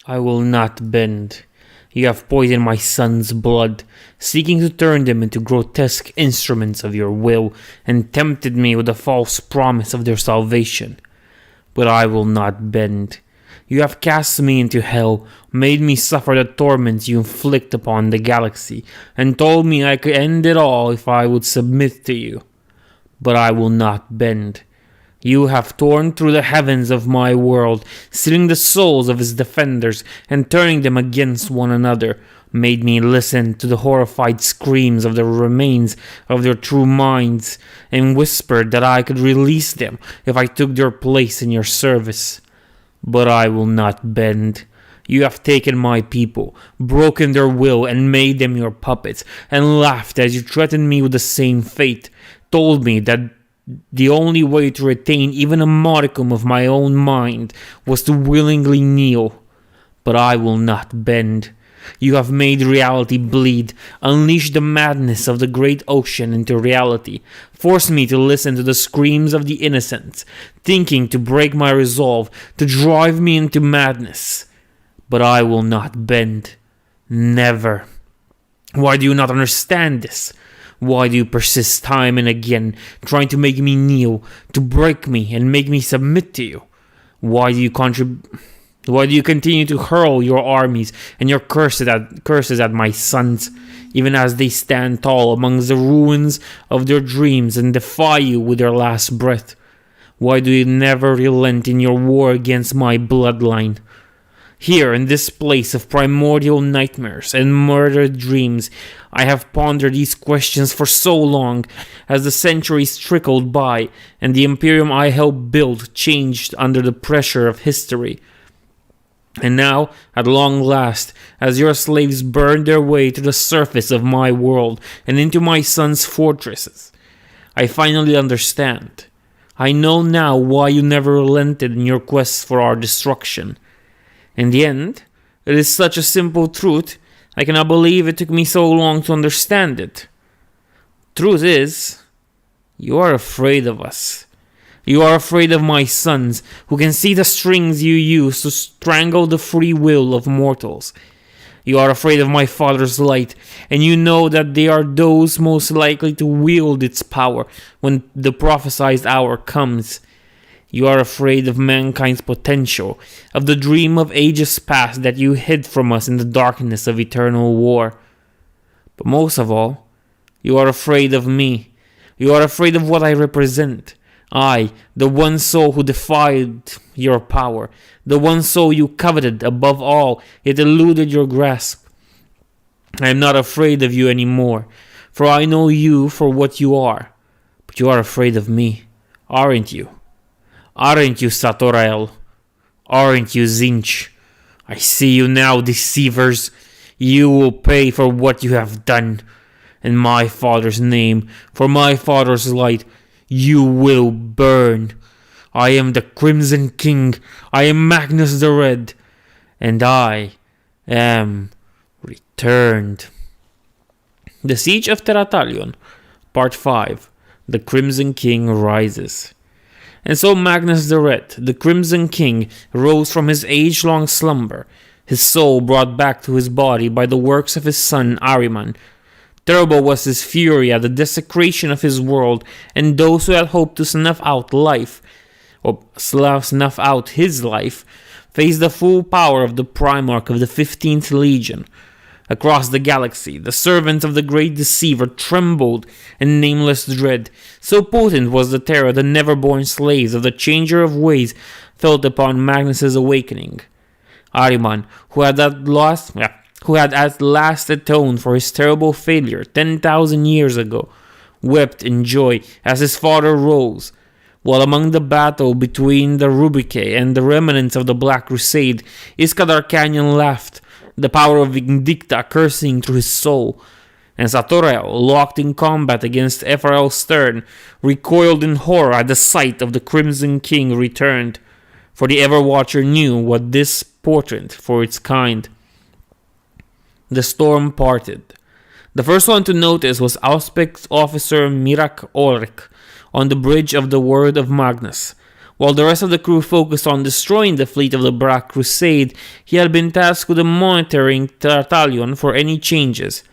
I will not bend. You have poisoned my son's blood, seeking to turn them into grotesque instruments of your will, and tempted me with the false promise of their salvation. But I will not bend. You have cast me into hell, made me suffer the torments you inflict upon the galaxy, and told me I could end it all if I would submit to you. But I will not bend. You have torn through the heavens of my world, sealing the souls of its defenders and turning them against one another, made me listen to the horrified screams of the remains of their true minds, and whispered that I could release them if I took their place in your service. But I will not bend. You have taken my people, broken their will, and made them your puppets, and laughed as you threatened me with the same fate, told me that the only way to retain even a modicum of my own mind was to willingly kneel. But I will not bend. You have made reality bleed, unleashed the madness of the great ocean into reality, forced me to listen to the screams of the innocent, thinking to break my resolve, to drive me into madness. But I will not bend. Never. Why do you not understand this? Why do you persist time and again, trying to make me kneel, to break me and make me submit to you? Why do you continue to hurl your armies and your curses at my sons, even as they stand tall amongst the ruins of their dreams and defy you with their last breath? Why do you never relent in your war against my bloodline? Here, in this place of primordial nightmares and murdered dreams, I have pondered these questions for so long, as the centuries trickled by, and the Imperium I helped build changed under the pressure of history. And now, at long last, as your slaves burn their way to the surface of my world and into my son's fortresses, I finally understand. I know now why you never relented in your quest for our destruction. In the end, it is such a simple truth, I cannot believe it took me so long to understand it. Truth is, you are afraid of us. You are afraid of my sons, who can see the strings you use to strangle the free will of mortals. You are afraid of my father's light, and you know that they are those most likely to wield its power when the prophesied hour comes. You are afraid of mankind's potential, of the dream of ages past that you hid from us in the darkness of eternal war. But most of all, you are afraid of me. You are afraid of what I represent. I, the one soul who defied your power, the one soul you coveted above all, yet eluded your grasp. I am not afraid of you anymore, for I know you for what you are. But you are afraid of me, aren't you? Aren't you, Zahariel? Aren't you, Tzeentch? I see you now, deceivers. You will pay for what you have done. In my father's name, for my father's light, you will burn. I am the Crimson King. I am Magnus the Red. And I am returned. The Siege of Terathalion, Part 5. The Crimson King rises. And so Magnus the Red, the Crimson King, rose from his age-long slumber, his soul brought back to his body by the works of his son Ahriman. Terrible was his fury at the desecration of his world, and those who had hoped to snuff out his life, faced the full power of the Primarch of the 15th Legion. Across the galaxy, the servants of the great deceiver trembled in nameless dread. So potent was the terror the never-born slaves of the Changer of Ways felt upon Magnus's awakening. Ahriman, who had at last atoned for his terrible failure 10,000 years ago, wept in joy as his father rose, while among the battle between the Rubricae and the remnants of the Black Crusade, Iskadar Canyon laughed, the power of Vindicta coursing through his soul, and Zahariel, locked in combat against Ephrael Stern, recoiled in horror at the sight of the Crimson King returned, for the Everwatcher knew what this portended for its kind. The storm parted. The first one to notice was Auspec's officer Mirak Ulrich on the bridge of the Word of Magnus, While the rest of the crew focused on destroying the fleet of the Black Crusade, he had been tasked with monitoring Terathalion for any changes.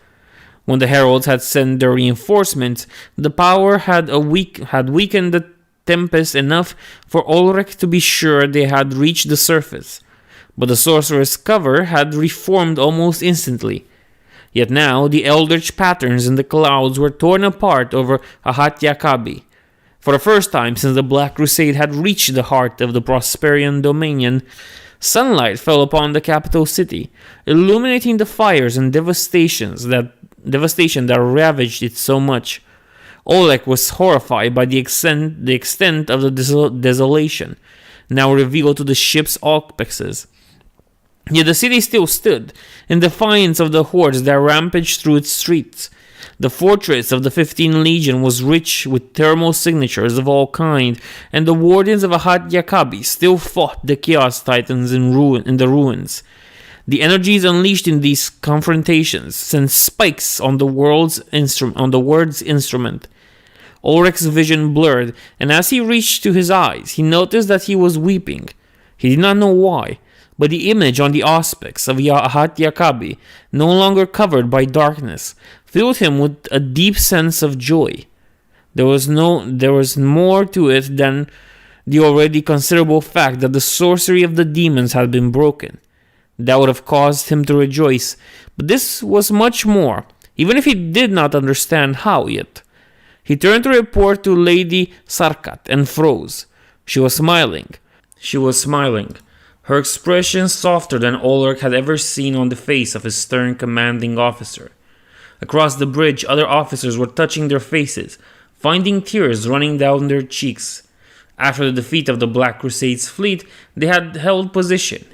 When the heralds had sent their reinforcements, the power had weakened the Tempest enough for Ulrich to be sure they had reached the surface, but the sorcerer's cover had reformed almost instantly. Yet now the eldritch patterns in the clouds were torn apart over Ahat Yakabi. For the first time since the Black Crusade had reached the heart of the Prosperian Dominion, sunlight fell upon the capital city, illuminating the fires and devastation that ravaged it so much. Oleg was horrified by the extent of the desolation, now revealed to the ship's occupants. Yet the city still stood, in defiance of the hordes that rampaged through its streets. The fortress of the 15th Legion was rich with thermal signatures of all kinds, and the wardens of Ahat Yakabi still fought the Chaos Titans in the ruins. The energies unleashed in these confrontations sent spikes on the word's instrument. Ulrich's vision blurred, and as he reached to his eyes, he noticed that he was weeping. He did not know why, but the image on the aspects of Ahat Yakabi, no longer covered by darkness, filled him with a deep sense of joy. There was more to it than the already considerable fact that the sorcery of the demons had been broken. That would have caused him to rejoice, but this was much more, even if he did not understand how yet. He turned to report to Lady Sarkat and froze. She was smiling. Her expression softer than Ulrich had ever seen on the face of his stern commanding officer. Across the bridge, other officers were touching their faces, finding tears running down their cheeks. After the defeat of the Black Crusade's fleet, they had held position,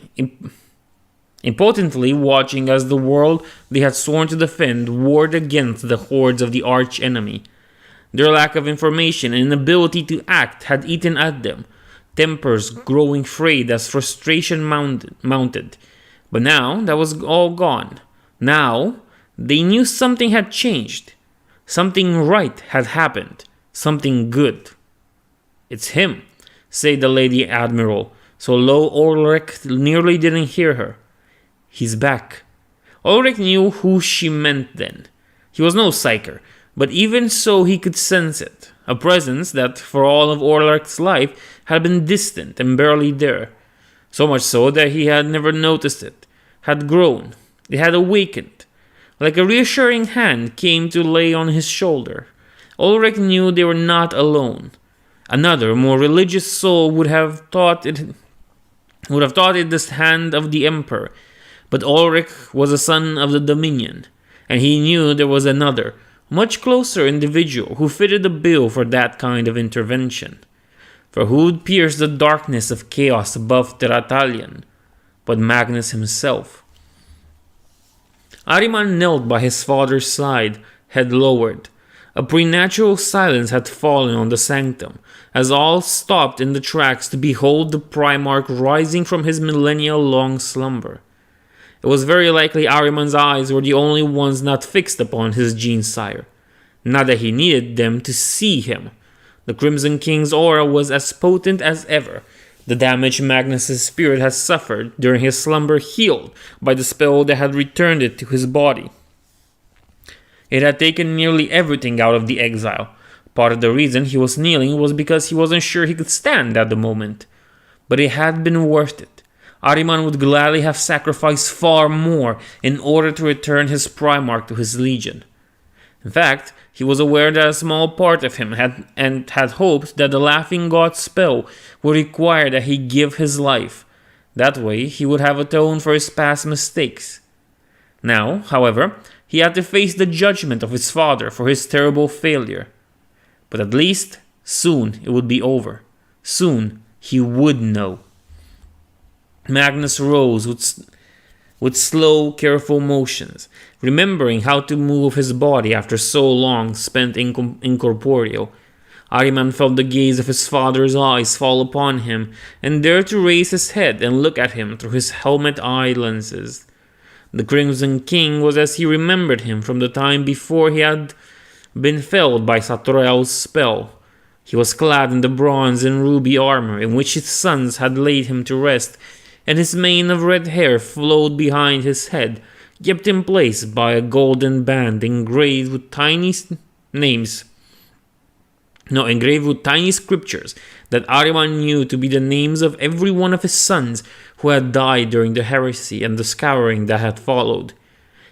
impotently watching as the world they had sworn to defend warred against the hordes of the arch-enemy. Their lack of information and inability to act had eaten at them, tempers growing frayed as frustration mounted. But now that was all gone. Now they knew something had changed. Something right had happened. Something good. "It's him," said the Lady Admiral, so low Ulrich nearly didn't hear her. "He's back." Ulrich knew who she meant then. He was no psyker, but even so he could sense it. A presence that, for all of Ulrich's life, had been distant and barely there. So much so that he had never noticed it. Had grown. It had awakened. Like a reassuring hand came to lay on his shoulder. Ulrich knew they were not alone. Another, more religious soul would have thought it the hand of the Emperor. But Ulrich was a son of the Dominion, and he knew there was another, much closer individual who fitted the bill for that kind of intervention. For who'd pierce the darkness of chaos above Terathalion but Magnus himself? Ahriman knelt by his father's side, head lowered. A preternatural silence had fallen on the sanctum, as all stopped in the tracks to behold the Primarch rising from his millennial-long slumber. It was very likely Ahriman's eyes were the only ones not fixed upon his gene-sire. Not that he needed them to see him. The Crimson King's aura was as potent as ever. The damage Magnus's spirit had suffered during his slumber healed by the spell that had returned it to his body. It had taken nearly everything out of the exile. Part of the reason he was kneeling was because he wasn't sure he could stand at the moment. But it had been worth it. Ahriman would gladly have sacrificed far more in order to return his Primarch to his legion. In fact, he was aware that a small part of him had hoped that the Laughing God's spell would require that he give his life. That way, he would have atoned for his past mistakes. Now, however, he had to face the judgment of his father for his terrible failure. But at least, soon it would be over. Soon he would know. Magnus rose with slow, careful motions, remembering how to move his body after so long spent incorporeal. Ahriman felt the gaze of his father's eyes fall upon him, and dared to raise his head and look at him through his helmet eye lenses. The Crimson King was as he remembered him from the time before he had been felled by Zahariel's spell. He was clad in the bronze and ruby armor in which his sons had laid him to rest, and his mane of red hair flowed behind his head, kept in place by a golden band engraved with tiny scriptures that Ahriman knew to be the names of every one of his sons who had died during the heresy and the scouring that had followed.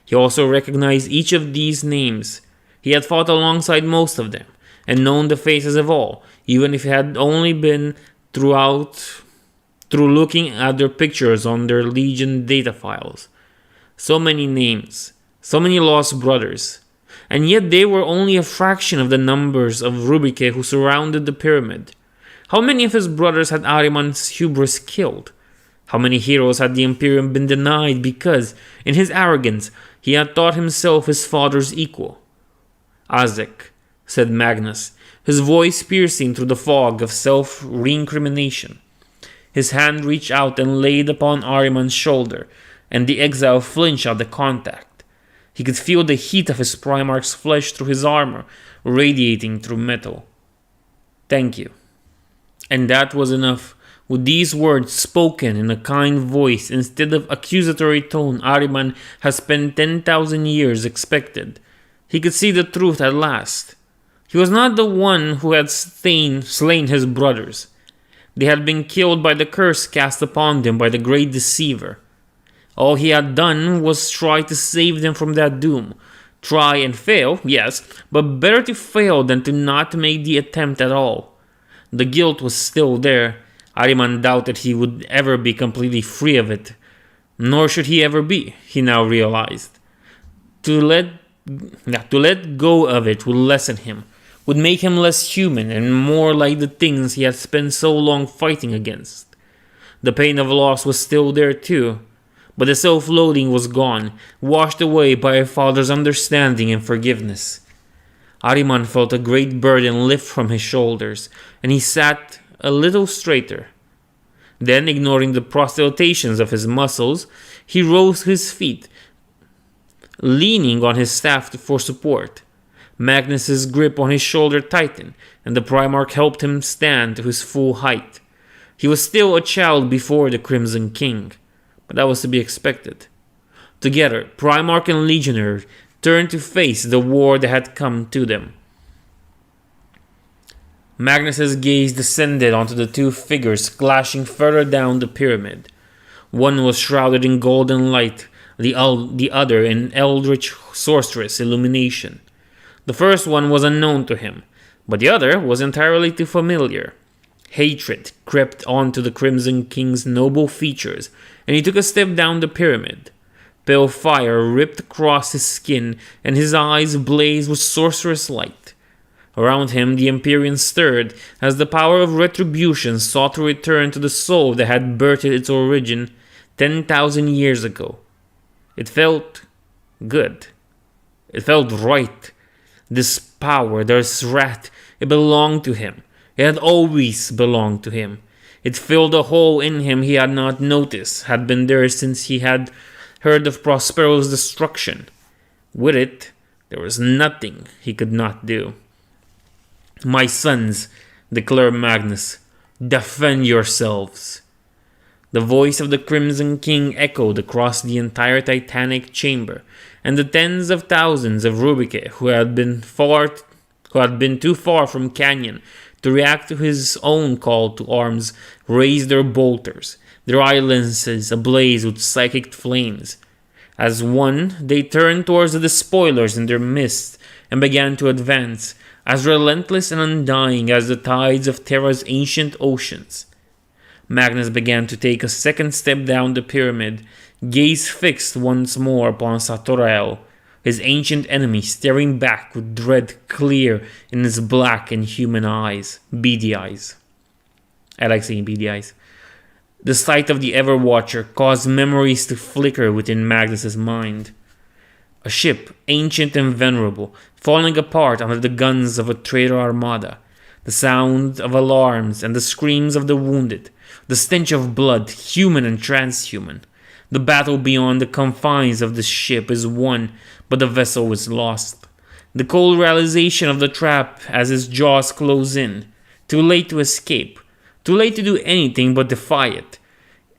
He also recognized each of these names. He had fought alongside most of them, and known the faces of all, even if it had only been through looking at their pictures on their Legion data files. So many names, so many lost brothers, and yet they were only a fraction of the numbers of Rubike who surrounded the pyramid. How many of his brothers had Ahriman's hubris killed? How many heroes had the Imperium been denied because, in his arrogance, he had thought himself his father's equal? "Azek," said Magnus, his voice piercing through the fog of self-reincrimination. His hand reached out and laid upon Ahriman's shoulder, and the exile flinched at the contact. He could feel the heat of his Primarch's flesh through his armor, radiating through metal. "Thank you." And that was enough. With these words spoken in a kind voice instead of accusatory tone Ahriman had spent 10,000 years expected, he could see the truth at last. He was not the one who had slain his brothers. They had been killed by the curse cast upon them by the great deceiver. All he had done was try to save them from that doom. Try and fail, yes, but better to fail than to not make the attempt at all. The guilt was still there. Ahriman doubted he would ever be completely free of it. Nor should he ever be, he now realized. To let go of it would lessen him, would make him less human and more like the things he had spent so long fighting against. The pain of loss was still there too, but the self-loathing was gone, washed away by a father's understanding and forgiveness. Ahriman felt a great burden lift from his shoulders, and he sat a little straighter. Then, ignoring the protestations of his muscles, he rose to his feet, leaning on his staff for support. Magnus's grip on his shoulder tightened, and the Primarch helped him stand to his full height. He was still a child before the Crimson King, but that was to be expected. Together, Primarch and Legionnaire turned to face the war that had come to them. Magnus's gaze descended onto the two figures clashing further down the pyramid. One was shrouded in golden light, the other in eldritch sorceress illumination. The first one was unknown to him, but the other was entirely too familiar. Hatred crept onto the Crimson King's noble features, and he took a step down the pyramid. Pale fire ripped across his skin, and his eyes blazed with sorcerous light. Around him the Empyrean stirred, as the power of retribution sought to return to the soul that had birthed its origin 10,000 years ago. It felt good. It felt right. This power, this wrath, it belonged to him. It had always belonged to him. It filled a hole in him he had not noticed had been there since he had heard of Prospero's destruction. With it, there was nothing he could not do. "My sons," declared Magnus, "defend yourselves." The voice of the Crimson King echoed across the entire Titanic chamber, and the tens of thousands of Rubike who had been too far from Canyon to react to his own call to arms raised their bolters, their eyelenses ablaze with psychic flames. As one, they turned towards the despoilers in their midst and began to advance, as relentless and undying as the tides of Terra's ancient oceans. Magnus began to take a second step down the pyramid, gaze fixed once more upon Zahariel, his ancient enemy staring back with dread clear in his black and human eyes. Beady eyes. I like saying beady eyes. The sight of the Everwatcher caused memories to flicker within Magnus's mind. A ship, ancient and venerable, falling apart under the guns of a traitor armada. The sound of alarms and the screams of the wounded. The stench of blood, human and transhuman. The battle beyond the confines of the ship is won, but the vessel is lost. The cold realization of the trap as its jaws close in. Too late to escape. Too late to do anything but defy it.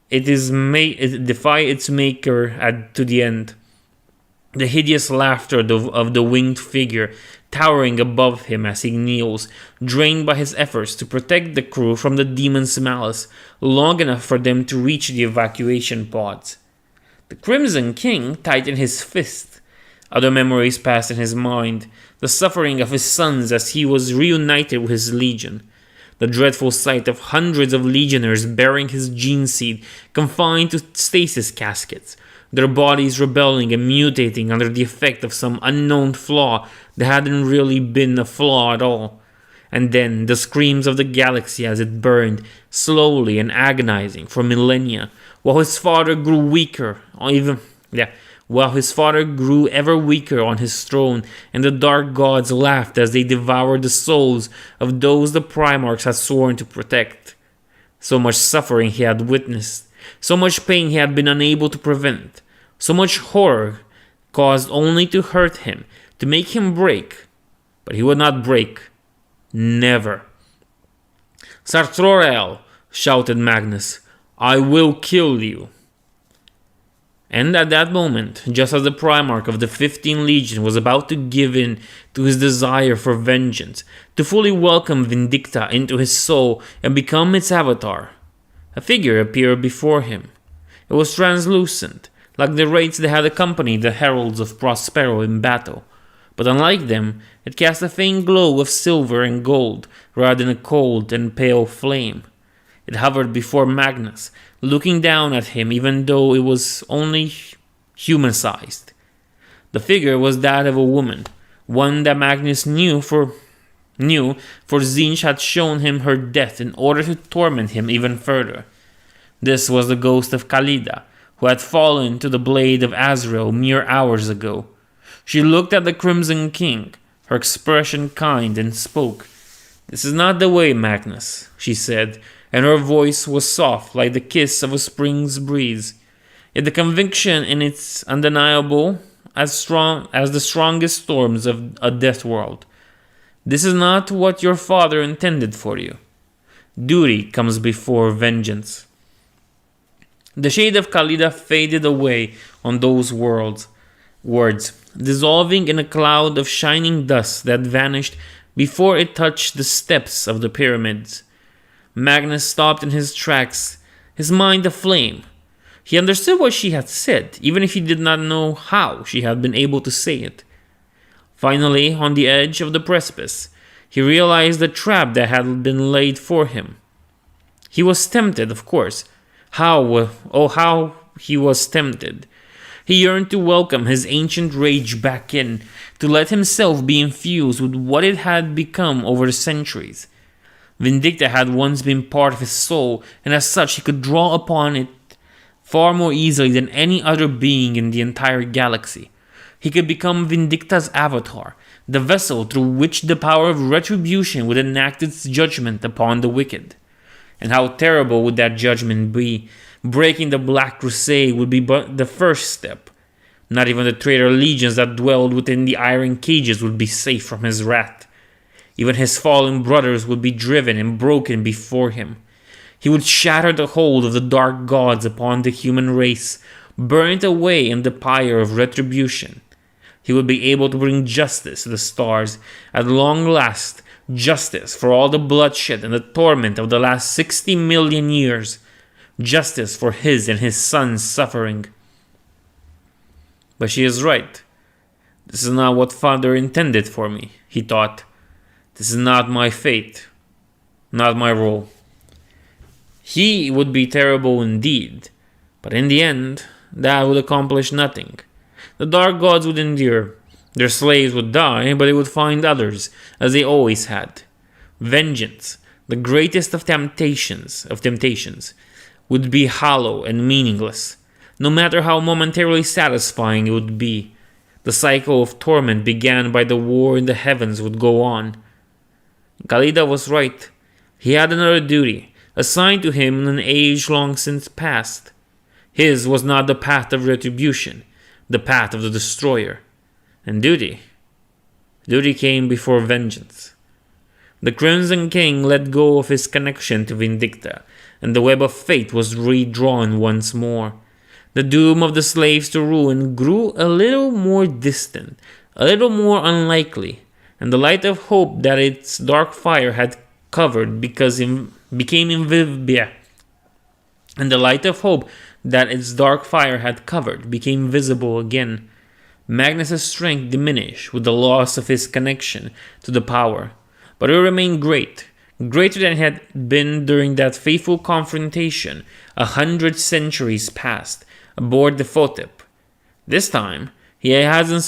It defy its maker to the end. The hideous laughter of the winged figure towering above him as he kneels, drained by his efforts to protect the crew from the demon's malice long enough for them to reach the evacuation pods. The Crimson King tightened his fist. Other memories passed in his mind, the suffering of his sons as he was reunited with his legion, the dreadful sight of hundreds of legionnaires bearing his gene seed confined to stasis caskets, their bodies rebelling and mutating under the effect of some unknown flaw that hadn't really been a flaw at all. And then the screams of the galaxy as it burned, slowly and agonizing for millennia, while his father grew ever weaker on his throne, and the dark gods laughed as they devoured the souls of those the Primarchs had sworn to protect. So much suffering he had witnessed, so much pain he had been unable to prevent, so much horror caused only to hurt him, to make him break. But he would not break. Never. "Zahariel," shouted Magnus, "I will kill you." And at that moment, just as the Primarch of the 15th Legion was about to give in to his desire for vengeance, to fully welcome Vindicta into his soul and become its avatar, a figure appeared before him. It was translucent, like the wraiths that had accompanied the heralds of Prospero in battle, but unlike them, it cast a faint glow of silver and gold rather than a cold and pale flame. It hovered before Magnus, looking down at him even though it was only human-sized. The figure was that of a woman, one that Magnus knew, for Tzeentch had shown him her death in order to torment him even further. This was the ghost of Khalida, who had fallen to the blade of Azrael mere hours ago. She looked at the Crimson King, her expression kind, and spoke. "This is not the way, Magnus," she said, and her voice was soft like the kiss of a spring's breeze. Yet the conviction in it undeniable, as strong as the strongest storms of a death world. "This is not what your father intended for you. Duty comes before vengeance." The shade of Khalida faded away on those words, dissolving in a cloud of shining dust that vanished before it touched the steps of the pyramids. Magnus stopped in his tracks, his mind aflame. He understood what she had said, even if he did not know how she had been able to say it. Finally, on the edge of the precipice, he realized the trap that had been laid for him. He was tempted, of course. How he was tempted. He yearned to welcome his ancient rage back in, to let himself be infused with what it had become over the centuries. Vindicta had once been part of his soul, and as such he could draw upon it far more easily than any other being in the entire galaxy. He could become Vindicta's avatar, the vessel through which the power of retribution would enact its judgment upon the wicked. And how terrible would that judgment be? Breaking the Black Crusade would be but the first step. Not even the traitor legions that dwelled within the iron cages would be safe from his wrath. Even his fallen brothers would be driven and broken before him. He would shatter the hold of the dark gods upon the human race, burnt away in the pyre of retribution. He would be able to bring justice to the stars, at long last, justice for all the bloodshed and the torment of the last 60 million years. Justice for his and his son's suffering. But she is right. This is not what Father intended for me, he thought. This is not my fate, not my role. He would be terrible indeed, but in the end, that would accomplish nothing. The dark gods would endure. Their slaves would die, but they would find others, as they always had. Vengeance, the greatest of temptations, would be hollow and meaningless, no matter how momentarily satisfying it would be. The cycle of torment began by the war in the heavens would go on. Khalida was right. He had another duty, assigned to him in an age long since past. His was not the path of retribution, the path of the destroyer. And duty came before vengeance. The Crimson King let go of his connection to Vindicta, and the web of fate was redrawn once more. The doom of the slaves to ruin grew a little more distant, a little more unlikely, and the light of hope that its dark fire had covered became visible again. Magnus's strength diminished with the loss of his connection to the power, but it remained greater than it had been during that fateful confrontation 100 centuries past aboard the Photep. This time he wasn't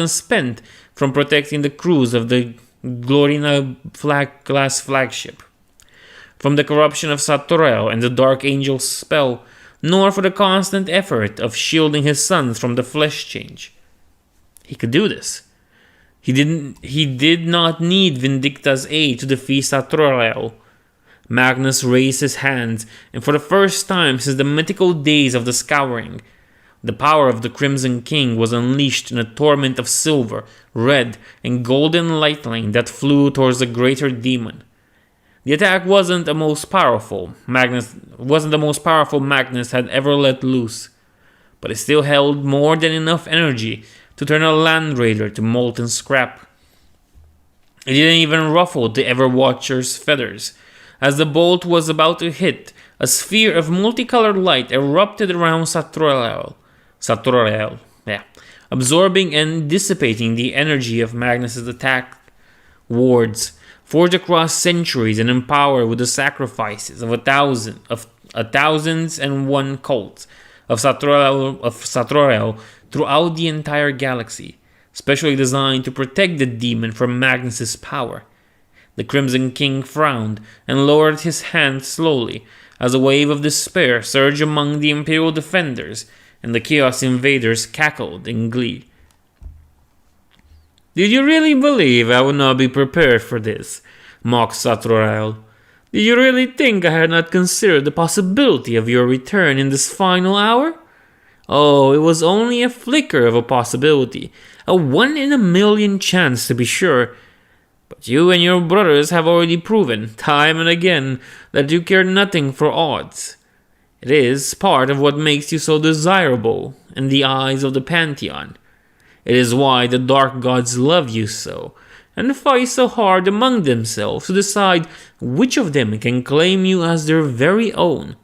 spent from protecting the crews of the Glorina class flagship from the corruption of Zahariel and the Dark Angel's spell, nor for the constant effort of shielding his sons from the flesh change. He could do this. He did not need Vindicta's aid to defeat Zahariel. Magnus raised his hands, and for the first time since the mythical days of the Scouring, the power of the Crimson King was unleashed in a torrent of silver, red, and golden lightning that flew towards the greater demon. The attack wasn't the most powerful Magnus had ever let loose, but it still held more than enough energy to turn a Land Raider to molten scrap. It didn't even ruffle the Everwatcher's feathers. As the bolt was about to hit, a sphere of multicolored light erupted around Zahariel, absorbing and dissipating the energy of Magnus's attack wards, forged across centuries and empowered with the sacrifices of a thousands and one cults of Zahariel throughout the entire galaxy, specially designed to protect the demon from Magnus's power. The Crimson King frowned and lowered his hand slowly as a wave of despair surged among the Imperial defenders, and the Chaos Invaders cackled in glee. "Did you really believe I would not be prepared for this?" mocked Zahariel. "Did you really think I had not considered the possibility of your return in this final hour? Oh, it was only a flicker of a possibility, a 1 in a million chance to be sure. But you and your brothers have already proven, time and again, that you care nothing for odds. It is part of what makes you so desirable in the eyes of the Pantheon. It is why the Dark Gods love you so, and fight so hard among themselves to decide which of them can claim you as their very own."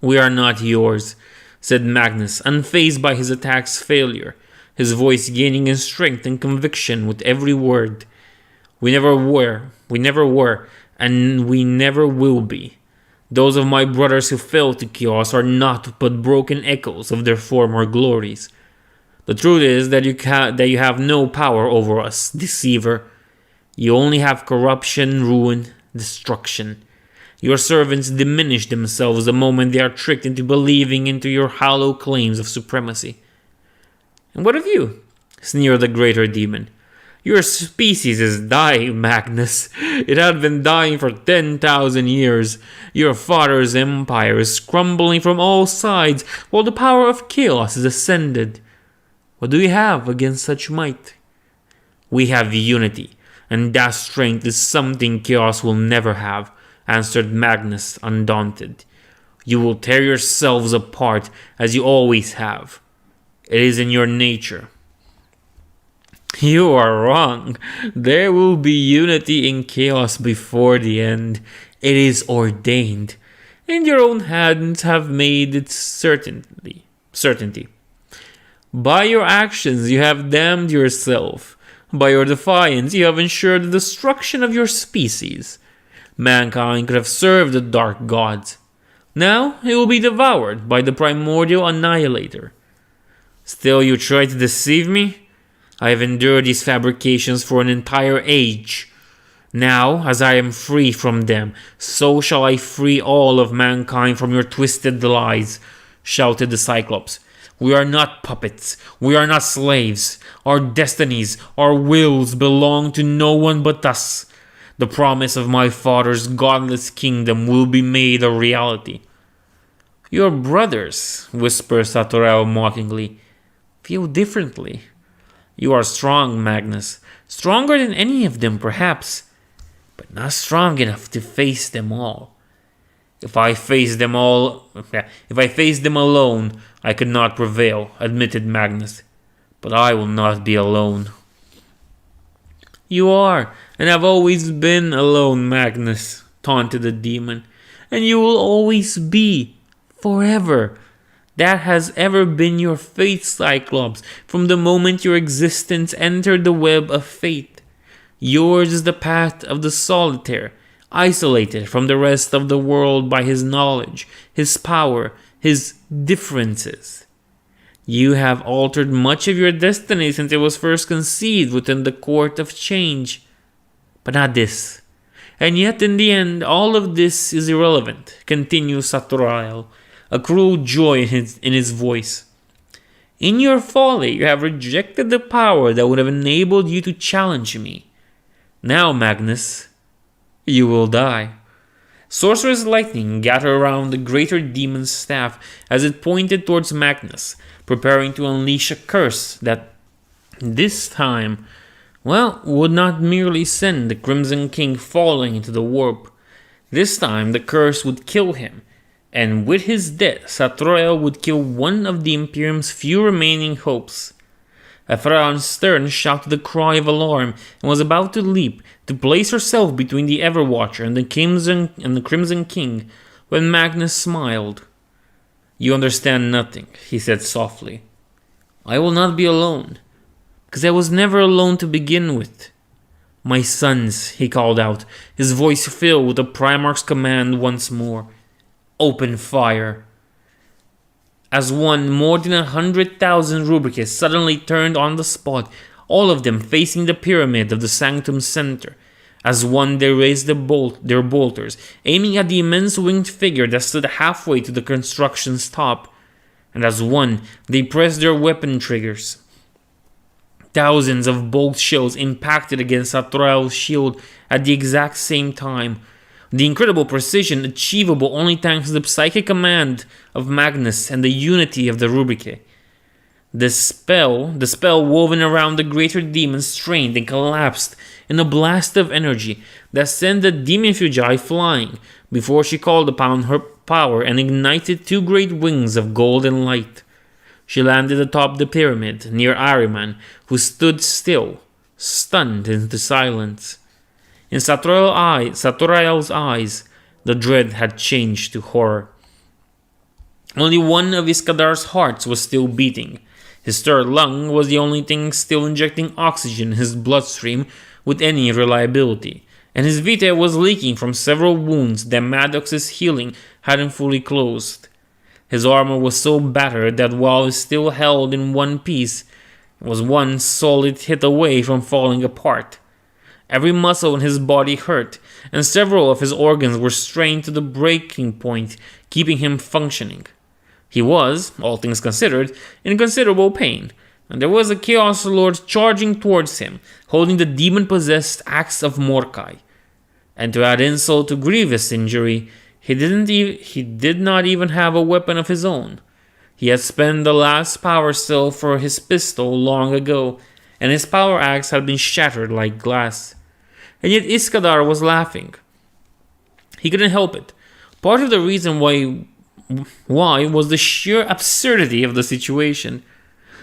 "We are not yours," said Magnus, unfazed by his attack's failure, his voice gaining in strength and conviction with every word. We never were, and we never will be. Those of my brothers who fell to chaos are not but broken echoes of their former glories. The truth is that you have no power over us, deceiver. You only have corruption, ruin, destruction. Your servants diminish themselves the moment they are tricked into believing into your hollow claims of supremacy." "And what of you?" sneered the greater demon. "Your species is dying, Magnus. It had been dying for 10,000 years. Your father's empire is crumbling from all sides, while the power of chaos is ascended. What do we have against such might?" "We have unity, and that strength is something chaos will never have," answered Magnus, undaunted. "You will tear yourselves apart, as you always have. It is in your nature." "You are wrong. There will be unity in chaos before the end. It is ordained, and your own hands have made it certainty. By your actions you have damned yourself. By your defiance you have ensured the destruction of your species. Mankind could have served the Dark Gods. Now it will be devoured by the primordial annihilator. Still you try to deceive me? I have endured these fabrications for an entire age. Now, as I am free from them, so shall I free all of mankind from your twisted lies," shouted the Cyclops. "We are not puppets. We are not slaves. Our destinies, our wills belong to no one but us. The promise of my father's godless kingdom will be made a reality." "Your brothers," whispered Zahariel mockingly, "feel differently. You are strong, Magnus, Stronger than any of them, perhaps, but not strong enough to face them all. If I faced them alone, I could not prevail, admitted Magnus. But I will not be alone. You are, and have always been alone, Magnus, taunted the demon. And you will always be, forever. That has ever been your fate, Cyclops, from the moment your existence entered the web of fate. Yours is the path of the solitaire, isolated from the rest of the world by his knowledge, his power, his differences. You have altered much of your destiny since it was first conceived within the court of change. But not this. And yet in the end, all of this is irrelevant, continues Zahariel, a cruel joy in his voice. In your folly, you have rejected the power that would have enabled you to challenge me. Now, Magnus, you will die. Sorcerer's lightning gathered around the greater demon's staff as it pointed towards Magnus, preparing to unleash a curse that, this time, would not merely send the Crimson King falling into the warp. This time the curse would kill him, and with his death, Zahariel would kill one of the Imperium's few remaining hopes. Ephraim Stern shouted a cry of alarm and was about to leap to place herself between the Everwatcher and the Crimson King when Magnus smiled. You understand nothing, he said softly. I will not be alone, because I was never alone to begin with. My sons, he called out, his voice filled with the Primarch's command once more. Open fire. As one, more than 100,000 Rubricates suddenly turned on the spot, all of them facing the pyramid of the Sanctum Center. As one, they raised their bolters, aiming at the immense winged figure that stood halfway to the construction's top. And as one, they pressed their weapon triggers. Thousands of bolt shells impacted against Zahariel's shield at the exact same time. The incredible precision achievable only thanks to the psychic command of Magnus and the unity of the Rubricae. The spell woven around the greater demon strained and collapsed in a blast of energy that sent the demon Fugi flying before she called upon her power and ignited two great wings of golden light. She landed atop the pyramid near Ahriman, who stood still, stunned into silence. In Zahariel's eyes, the dread had changed to horror. Only one of Iskadar's hearts was still beating. His third lung was the only thing still injecting oxygen in his bloodstream with any reliability, and his vitae was leaking from several wounds that Maddox's healing hadn't fully closed. His armor was so battered that while it still held in one piece, it was one solid hit away from falling apart. Every muscle in his body hurt, and several of his organs were strained to the breaking point, keeping him functioning. He was, all things considered, in considerable pain, and there was a Chaos Lord charging towards him, holding the demon-possessed axe of Mordecai. And to add insult to grievous injury, he did not even have a weapon of his own. He had spent the last power cell for his pistol long ago, and his power axe had been shattered like glass. And yet Iskadar was laughing. He couldn't help it. Part of the reason why was the sheer absurdity of the situation.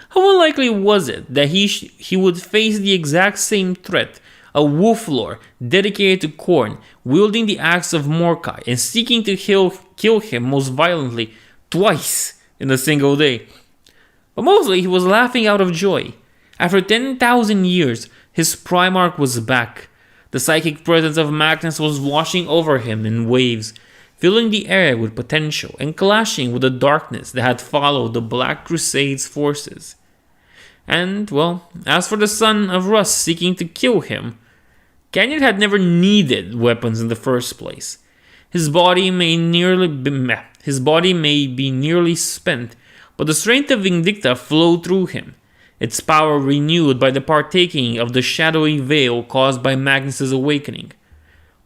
How unlikely was it that he would face the exact same threat, a wolf-lord dedicated to Khorne, wielding the axe of Mordecai and seeking to kill him most violently twice in a single day? But mostly he was laughing out of joy. After 10,000 years, his Primarch was back. The psychic presence of Magnus was washing over him in waves, filling the air with potential and clashing with the darkness that had followed the Black Crusade's forces. And, as for the son of Rust seeking to kill him, Canyon had never needed weapons in the first place. His body may be nearly spent, but the strength of Vindicta flowed through him, its power renewed by the partaking of the shadowy veil caused by Magnus's awakening.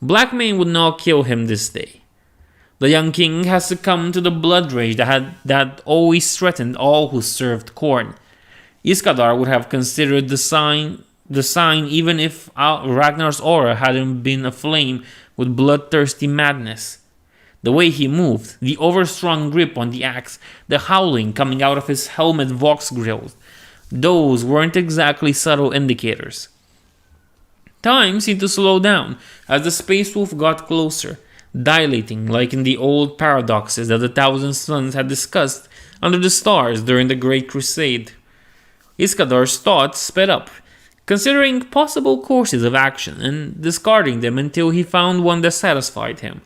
Blackmane would not kill him this day. The young king has succumbed to the blood rage that always threatened all who served Khorne. Iskadar would have considered the the sign even if Ragnar's aura hadn't been aflame with bloodthirsty madness. The way he moved, the overstrong grip on the axe, the howling coming out of his helmet vox grills, those weren't exactly subtle indicators. Time seemed to slow down as the Space Wolf got closer, dilating like in the old paradoxes that the Thousand Suns had discussed under the stars during the Great Crusade. Iskadar's thoughts sped up, considering possible courses of action and discarding them until he found one that satisfied him.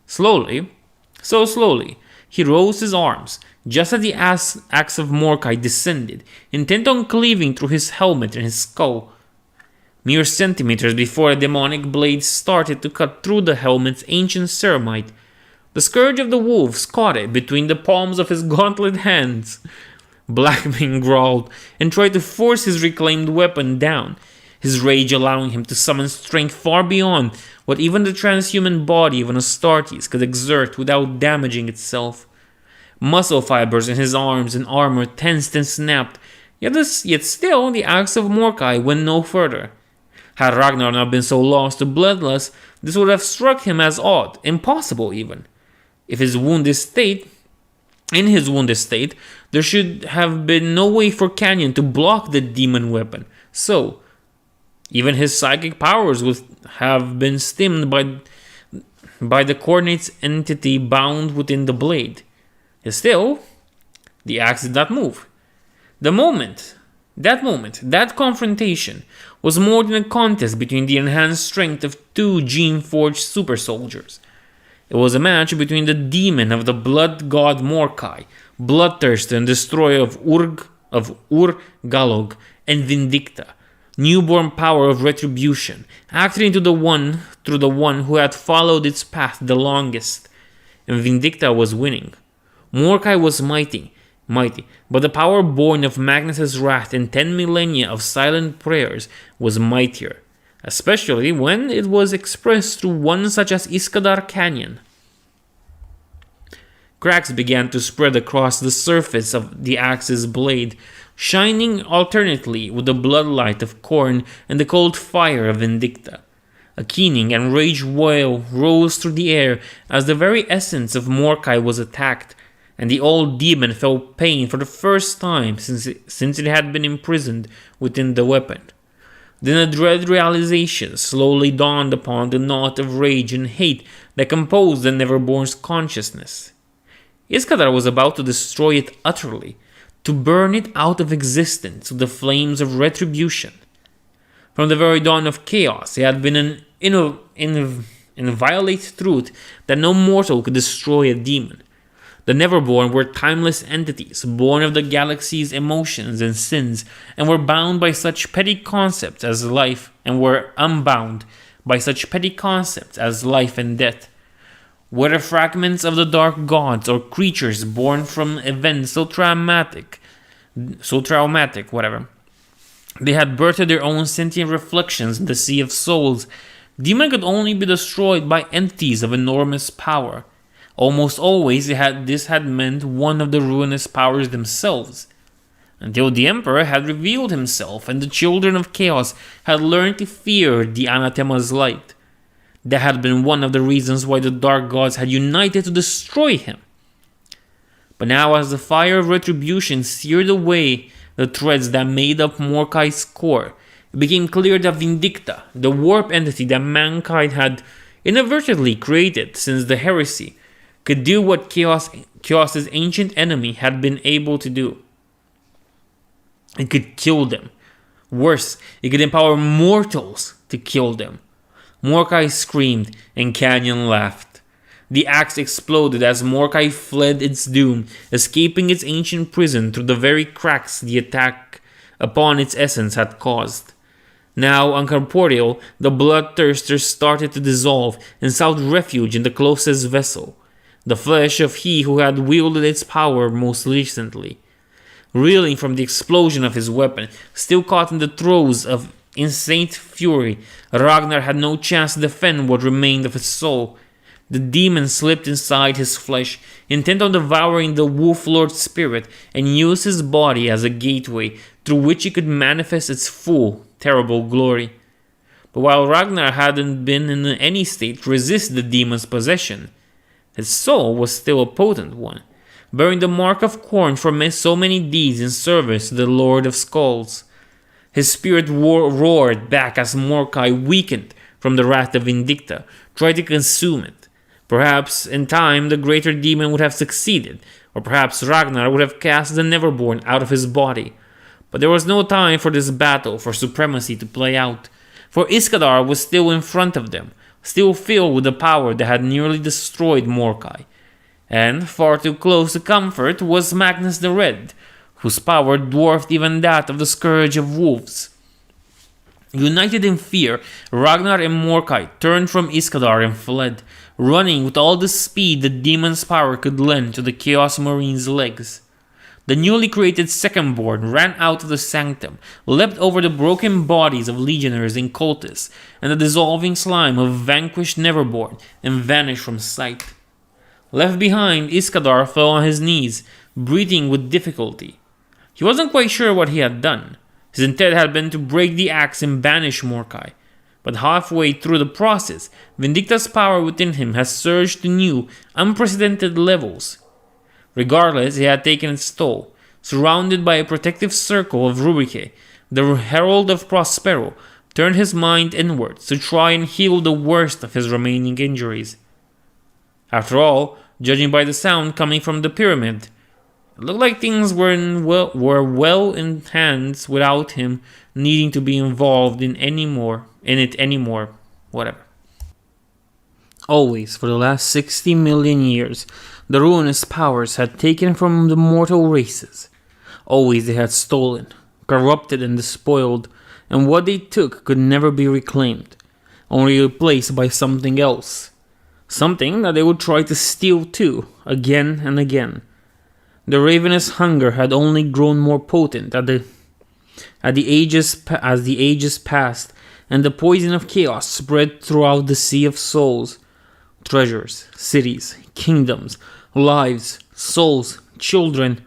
Slowly, so slowly, he rose his arms, just as the axe of Mordecai descended, intent on cleaving through his helmet and his skull. Mere centimeters before the demonic blade started to cut through the helmet's ancient ceramite, the scourge of the wolves caught it between the palms of his gauntlet hands. Blackmane growled and tried to force his reclaimed weapon down, his rage allowing him to summon strength far beyond what even the transhuman body of an Astartes could exert without damaging itself. Muscle fibers in his arms and armor tensed and snapped, yet still the axe of Mordecai went no further. Had Ragnar not been so lost to bloodlust, this would have struck him as odd, impossible even. In his wounded state, there should have been no way for Canyon to block the demon weapon, so even his psychic powers would have been stemmed by the coordinates entity bound within the blade. Still, the axe did not move. That confrontation was more than a contest between the enhanced strength of two gene-forged super soldiers. It was a match between the demon of the blood god Mordecai, bloodthirster and destroyer of Ur-Galog, and Vindicta, newborn power of retribution, acting through the one who had followed its path the longest. And Vindicta was winning. Mordecai was mighty, but the power born of Magnus's wrath and 10 millennia of silent prayers was mightier, especially when it was expressed through one such as Iskadar Canyon. Cracks began to spread across the surface of the axe's blade, shining alternately with the bloodlight of Khorne and the cold fire of Vindicta. A keening and rage wail rose through the air as the very essence of Mordecai was attacked, and the old demon felt pain for the first time since it had been imprisoned within the weapon. Then a dread realization slowly dawned upon the knot of rage and hate that composed the Neverborn's consciousness. Iskadar was about to destroy it utterly, to burn it out of existence with the flames of retribution. From the very dawn of chaos, it had been an inviolate truth that no mortal could destroy a demon. The Neverborn were timeless entities, born of the galaxy's emotions and sins, and were bound by such petty concepts as life, and were unbound by such petty concepts as life and death. Whether fragments of the dark gods or creatures born from events so traumatic, they had birthed their own sentient reflections in the sea of souls. Demon could only be destroyed by entities of enormous power. Almost always this had meant one of the ruinous powers themselves. Until the Emperor had revealed himself and the children of chaos had learned to fear the anathema's light. That had been one of the reasons why the dark gods had united to destroy him. But now as the fire of retribution seared away the threads that made up Mordecai's core, it became clear that Vindicta, the warp entity that mankind had inadvertently created since the heresy, could do what Chaos's ancient enemy had been able to do. It could kill them. Worse, it could empower mortals to kill them. Mordecai screamed and Canyon laughed. The axe exploded as Mordecai fled its doom, escaping its ancient prison through the very cracks the attack upon its essence had caused. Now uncorporeal, the bloodthirster started to dissolve and sought refuge in the closest vessel, the flesh of he who had wielded its power most recently. Reeling from the explosion of his weapon, still caught in the throes of insane fury, Ragnar had no chance to defend what remained of his soul. The demon slipped inside his flesh, intent on devouring the Wolf Lord's spirit, and used his body as a gateway through which he could manifest its full, terrible glory. But while Ragnar hadn't been in any state to resist the demon's possession, his soul was still a potent one, bearing the mark of Khorne for so many deeds in service to the Lord of Skulls. His spirit roared back as Mordecai, weakened from the wrath of Vindicta, tried to consume it. Perhaps, in time, the greater demon would have succeeded, or perhaps Ragnar would have cast the Neverborn out of his body. But there was no time for this battle for supremacy to play out, for Iskadar was still in front of them, still filled with the power that had nearly destroyed Mordecai. And far too close to comfort was Magnus the Red, whose power dwarfed even that of the Scourge of Wolves. United in fear, Ragnar and Mordecai turned from Iskadar and fled, running with all the speed the demon's power could lend to the Chaos Marine's legs. The newly created Secondborn ran out of the sanctum, leapt over the broken bodies of legionnaires and cultists, and the dissolving slime of vanquished Neverborn, and vanished from sight. Left behind, Iskadar fell on his knees, breathing with difficulty. He wasn't quite sure what he had done. His intent had been to break the axe and banish Mordecai, but halfway through the process, Vindicta's power within him had surged to new, unprecedented levels. Regardless, he had taken its toll. Surrounded by a protective circle of Rubrike, the Herald of Prospero turned his mind inwards to try and heal the worst of his remaining injuries. After all, judging by the sound coming from the pyramid, it looked like things were well in hands without him needing to be involved in it anymore. Whatever. Always, for the last 60 million years, the ruinous powers had taken from the mortal races. Always they had stolen, corrupted and despoiled, and what they took could never be reclaimed, only replaced by something else. Something that they would try to steal too, again and again. The ravenous hunger had only grown more potent as the ages passed, and the poison of chaos spread throughout the sea of souls. Treasures, cities, kingdoms, lives, souls, children,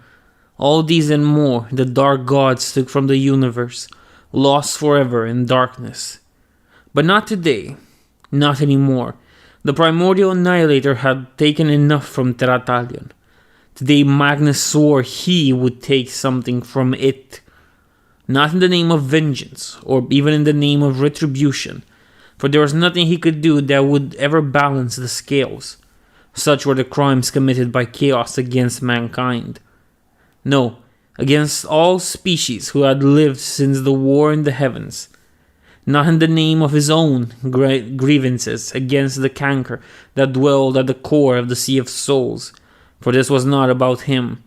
all these and more the dark gods took from the universe, lost forever in darkness. But not today, not anymore. The primordial annihilator had taken enough from Terathalion. Today Magnus swore he would take something from it. Not in the name of vengeance, or even in the name of retribution, for there was nothing he could do that would ever balance the scales. Such were the crimes committed by Chaos against mankind. No, against all species who had lived since the war in the heavens. Not in the name of his own grievances against the canker that dwelled at the core of the Sea of Souls, for this was not about him.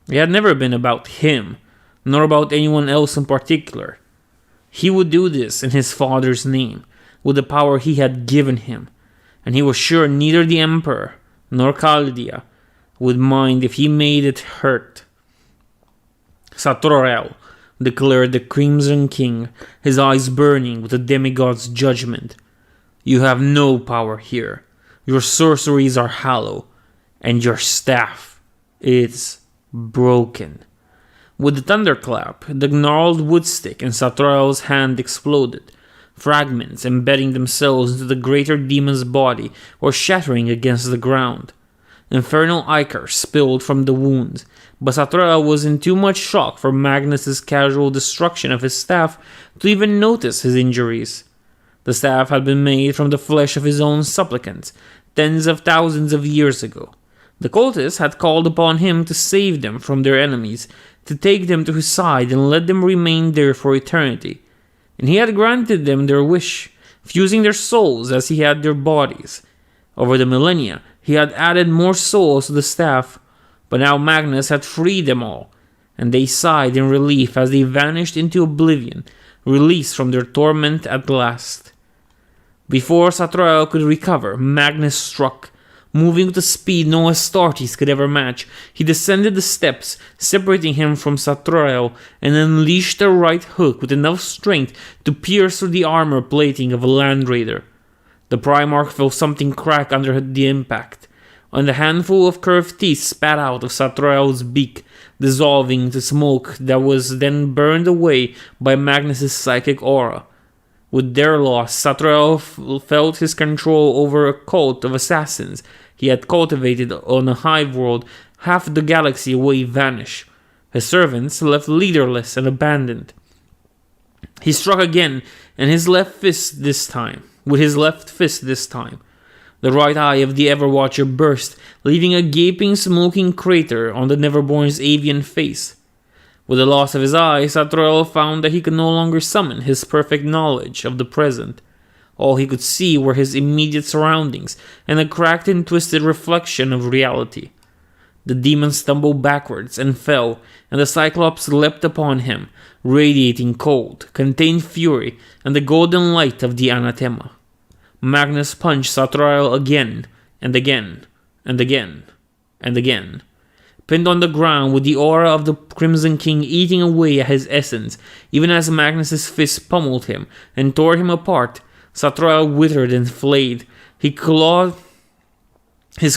It had never been about him, nor about anyone else in particular. He would do this in his father's name, with the power he had given him, and he was sure neither the Emperor nor Chaldea would mind if he made it hurt. Zahariel declared the Crimson King, his eyes burning with the demigod's judgment. You have no power here. Your sorceries are hollow, and your staff is broken. With the thunderclap, the gnarled woodstick in Zahariel's hand exploded, fragments embedding themselves into the greater demon's body or shattering against the ground. Infernal ichor spilled from the wounds, but Zahariel was in too much shock for Magnus's casual destruction of his staff to even notice his injuries. The staff had been made from the flesh of his own supplicants, tens of thousands of years ago. The cultists had called upon him to save them from their enemies, to take them to his side and let them remain there for eternity. And he had granted them their wish, fusing their souls as he had their bodies. Over the millennia, he had added more souls to the staff, but now Magnus had freed them all, and they sighed in relief as they vanished into oblivion, released from their torment at last. Before Zahariel could recover, Magnus struck. Moving with a speed no Astartes could ever match, he descended the steps, separating him from Zahariel, and unleashed a right hook with enough strength to pierce through the armor plating of a land raider. The Primarch felt something crack under the impact, and a handful of curved teeth spat out of Zahariel's beak, dissolving into smoke that was then burned away by Magnus's psychic aura. With their loss, Zahariel felt his control over a cult of assassins he had cultivated on a hive world half the galaxy away vanish, his servants left leaderless and abandoned. He struck again, and with his left fist this time. The right eye of the Everwatcher burst, leaving a gaping, smoking crater on the Neverborn's avian face. With the loss of his eye, Zahariel found that he could no longer summon his perfect knowledge of the present. All he could see were his immediate surroundings and a cracked and twisted reflection of reality. The demon stumbled backwards and fell, and the Cyclops leapt upon him, radiating cold, contained fury, and the golden light of the anathema. Magnus punched Zahariel again, and again, and again, and again. Pinned on the ground with the aura of the Crimson King eating away at his essence, even as Magnus's fist pummeled him and tore him apart, Zahariel withered and flayed, his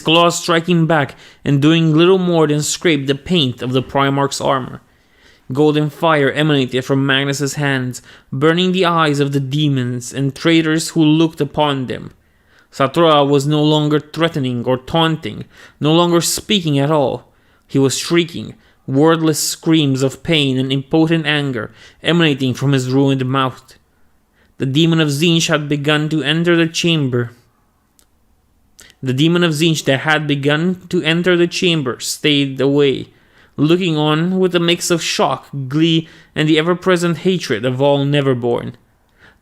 claws striking back and doing little more than scrape the paint of the Primarch's armor. Golden fire emanated from Magnus's hands, burning the eyes of the demons and traitors who looked upon them. Zahariel was no longer threatening or taunting, no longer speaking at all. He was shrieking, wordless screams of pain and impotent anger emanating from his ruined mouth. The demon of Tzeentch had begun to enter the chamber. The demon of Tzeentch that had begun to enter the chamber stayed away, looking on with a mix of shock, glee, and the ever-present hatred of all Neverborn.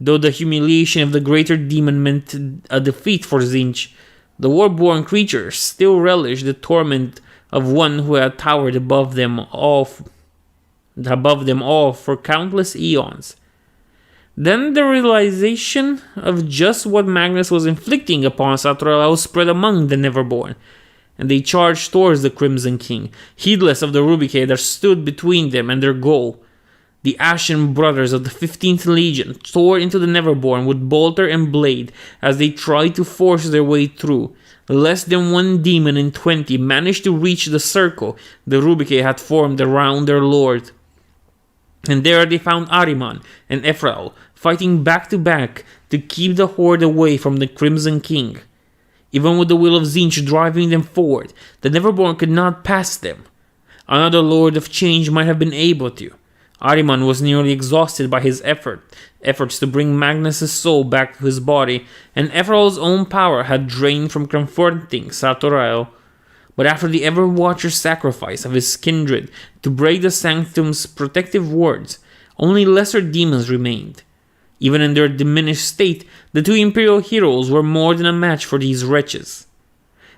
Though the humiliation of the greater demon meant a defeat for Tzeentch, the war-born creatures still relished the torment of one who had towered above them all for countless eons. Then the realization of just what Magnus was inflicting upon Zahariel spread among the Neverborn, and they charged towards the Crimson King, heedless of the Rubicae that stood between them and their goal. The Ashen Brothers of the 15th Legion tore into the Neverborn with bolter and blade as they tried to force their way through. Less than one demon in 20 managed to reach the circle the Rubicae had formed around their lord. And there they found Ahriman and Ephrael fighting back to back to keep the horde away from the Crimson King. Even with the will of Tzeentch driving them forward, the Neverborn could not pass them. Another Lord of Change might have been able to. Ahriman was nearly exhausted by his efforts to bring Magnus's soul back to his body, and Ephrael's own power had drained from confronting Zahariel. But after the Everwatcher's sacrifice of his kindred to break the Sanctum's protective wards, only lesser demons remained. Even in their diminished state, the two Imperial heroes were more than a match for these wretches.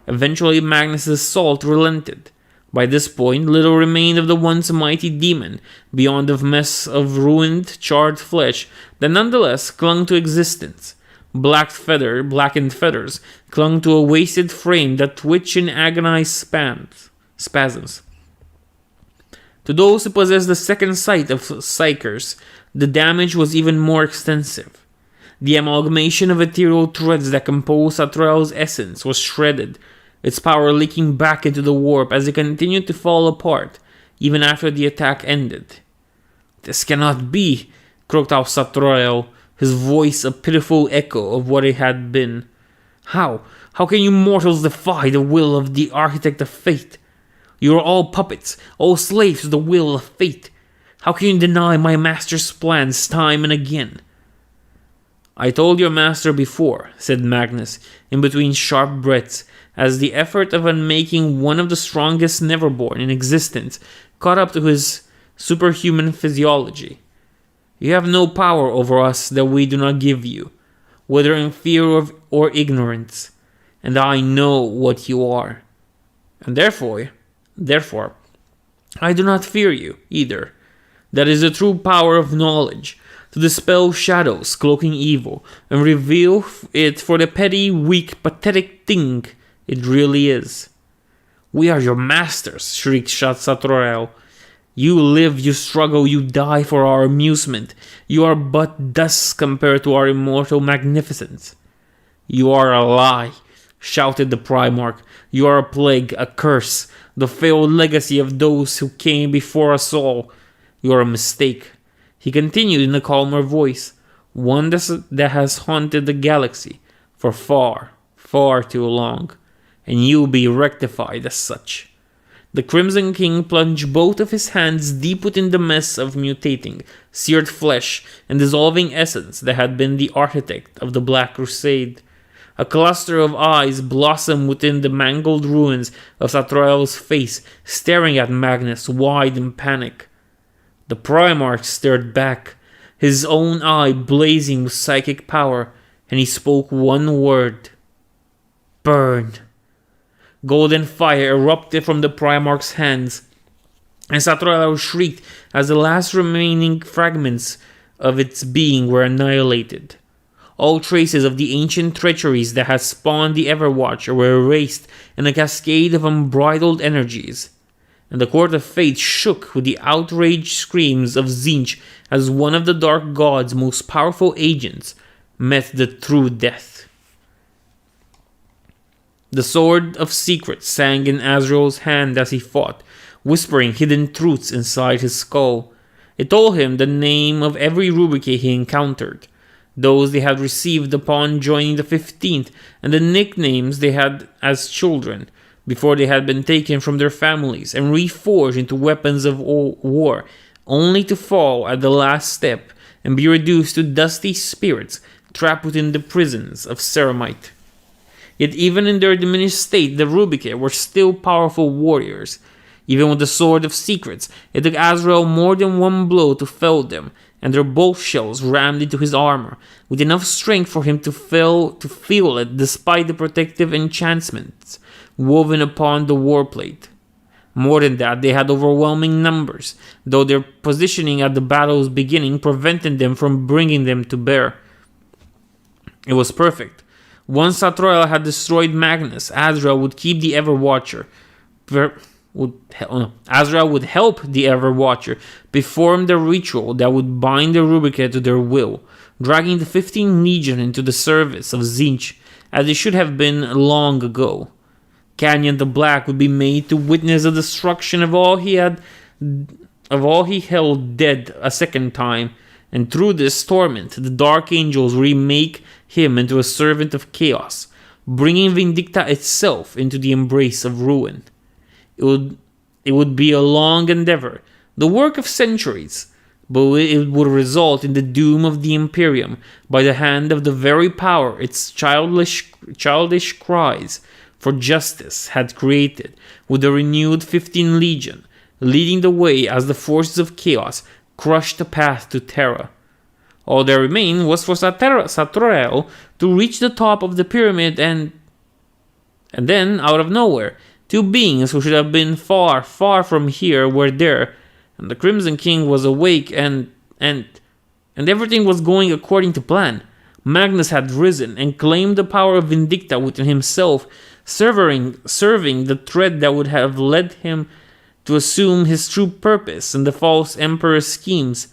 Eventually Magnus's assault relented. By this point, little remained of the once mighty demon, beyond a mess of ruined, charred flesh that nonetheless clung to existence. Blackened feathers clung to a wasted frame that twitched in agonized spasms. To those who possessed the second sight of Psykers, the damage was even more extensive. The amalgamation of ethereal threads that composed Zahariel's essence was shredded, its power leaking back into the warp as it continued to fall apart, even after the attack ended. "This cannot be," croaked out Zahariel, his voice a pitiful echo of what it had been. How can you mortals defy the will of the Architect of Fate? You are all puppets, all slaves to the will of fate. How can you deny my master's plans time and again?" "I told your master before," said Magnus, in between sharp breaths, as the effort of unmaking one of the strongest Neverborn in existence caught up to his superhuman physiology. "You have no power over us that we do not give you, whether in fear or ignorance, and I know what you are. And therefore, I do not fear you, either. That is the true power of knowledge, to dispel shadows cloaking evil, and reveal it for the petty, weak, pathetic thing it really is." "We are your masters," shrieked Zahariel. "You live, you struggle, you die for our amusement. You are but dust compared to our immortal magnificence." "You are a lie," shouted the Primarch. "You are a plague, a curse, the failed legacy of those who came before us all. You are a mistake," he continued in a calmer voice, "one that has haunted the galaxy for far, far too long, and you'll be rectified as such." The Crimson King plunged both of his hands deep within the mess of mutating, seared flesh and dissolving essence that had been the architect of the Black Crusade. A cluster of eyes blossomed within the mangled ruins of Zahariel's face, staring at Magnus wide in panic. The Primarch stared back, his own eye blazing with psychic power, and he spoke one word: "Burn." Golden fire erupted from the Primarch's hands, and Zahariel shrieked as the last remaining fragments of its being were annihilated. All traces of the ancient treacheries that had spawned the Everwatcher were erased in a cascade of unbridled energies, and the Court of Fate shook with the outraged screams of Tzeentch as one of the Dark God's most powerful agents met the true death. The Sword of Secrets sang in Azrael's hand as he fought, whispering hidden truths inside his skull. It told him the name of every Rubric he encountered, those they had received upon joining the 15th, and the nicknames they had as children, before they had been taken from their families and reforged into weapons of war, only to fall at the last step and be reduced to dusty spirits trapped within the prisons of Ceramite. Yet even in their diminished state, the Rubric were still powerful warriors. Even with the Sword of Secrets, it took Azrael more than one blow to fell them, and their bolt shells rammed into his armor, with enough strength for him to feel it despite the protective enchantments woven upon the warplate. More than that, they had overwhelming numbers, though their positioning at the battle's beginning prevented them from bringing them to bear. It was perfect. Once Zahariel had destroyed Magnus, Azrael would keep the Everwatcher. Azrael would help the Everwatcher perform the ritual that would bind the Rubric to their will, dragging the 15th Legion into the service of Tzeentch, as it should have been long ago. Canyon the Black would be made to witness the destruction of all he held dead a second time, and through this torment, the Dark Angels remake him into a servant of chaos, bringing Vindicta itself into the embrace of ruin. It would be a long endeavor, the work of centuries, but it would result in the doom of the Imperium by the hand of the very power its childish cries for justice had created, with the renewed 15th Legion leading the way as the forces of chaos crushed the path to Terra. All that remained was for Zahariel to reach the top of the pyramid and then, out of nowhere, two beings who should have been far, far from here were there, and the Crimson King was awake and everything was going according to plan. Magnus had risen and claimed the power of Vindicta within himself, serving the thread that would have led him to assume his true purpose in the false Emperor's schemes.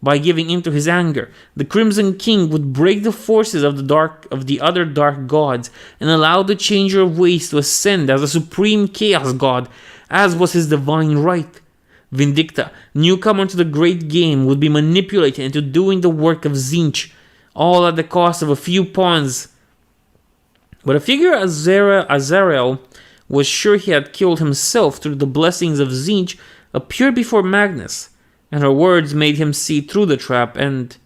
By giving in to his anger, the Crimson King would break the forces of the other Dark Gods and allow the Changer of Ways to ascend as a supreme Chaos God, as was his divine right. Vindicta, newcomer to the great game, would be manipulated into doing the work of Tzeentch, all at the cost of a few pawns. But a figure as Zahariel was sure he had killed himself through the blessings of Tzeentch appeared before Magnus, and her words made him see through the trap, and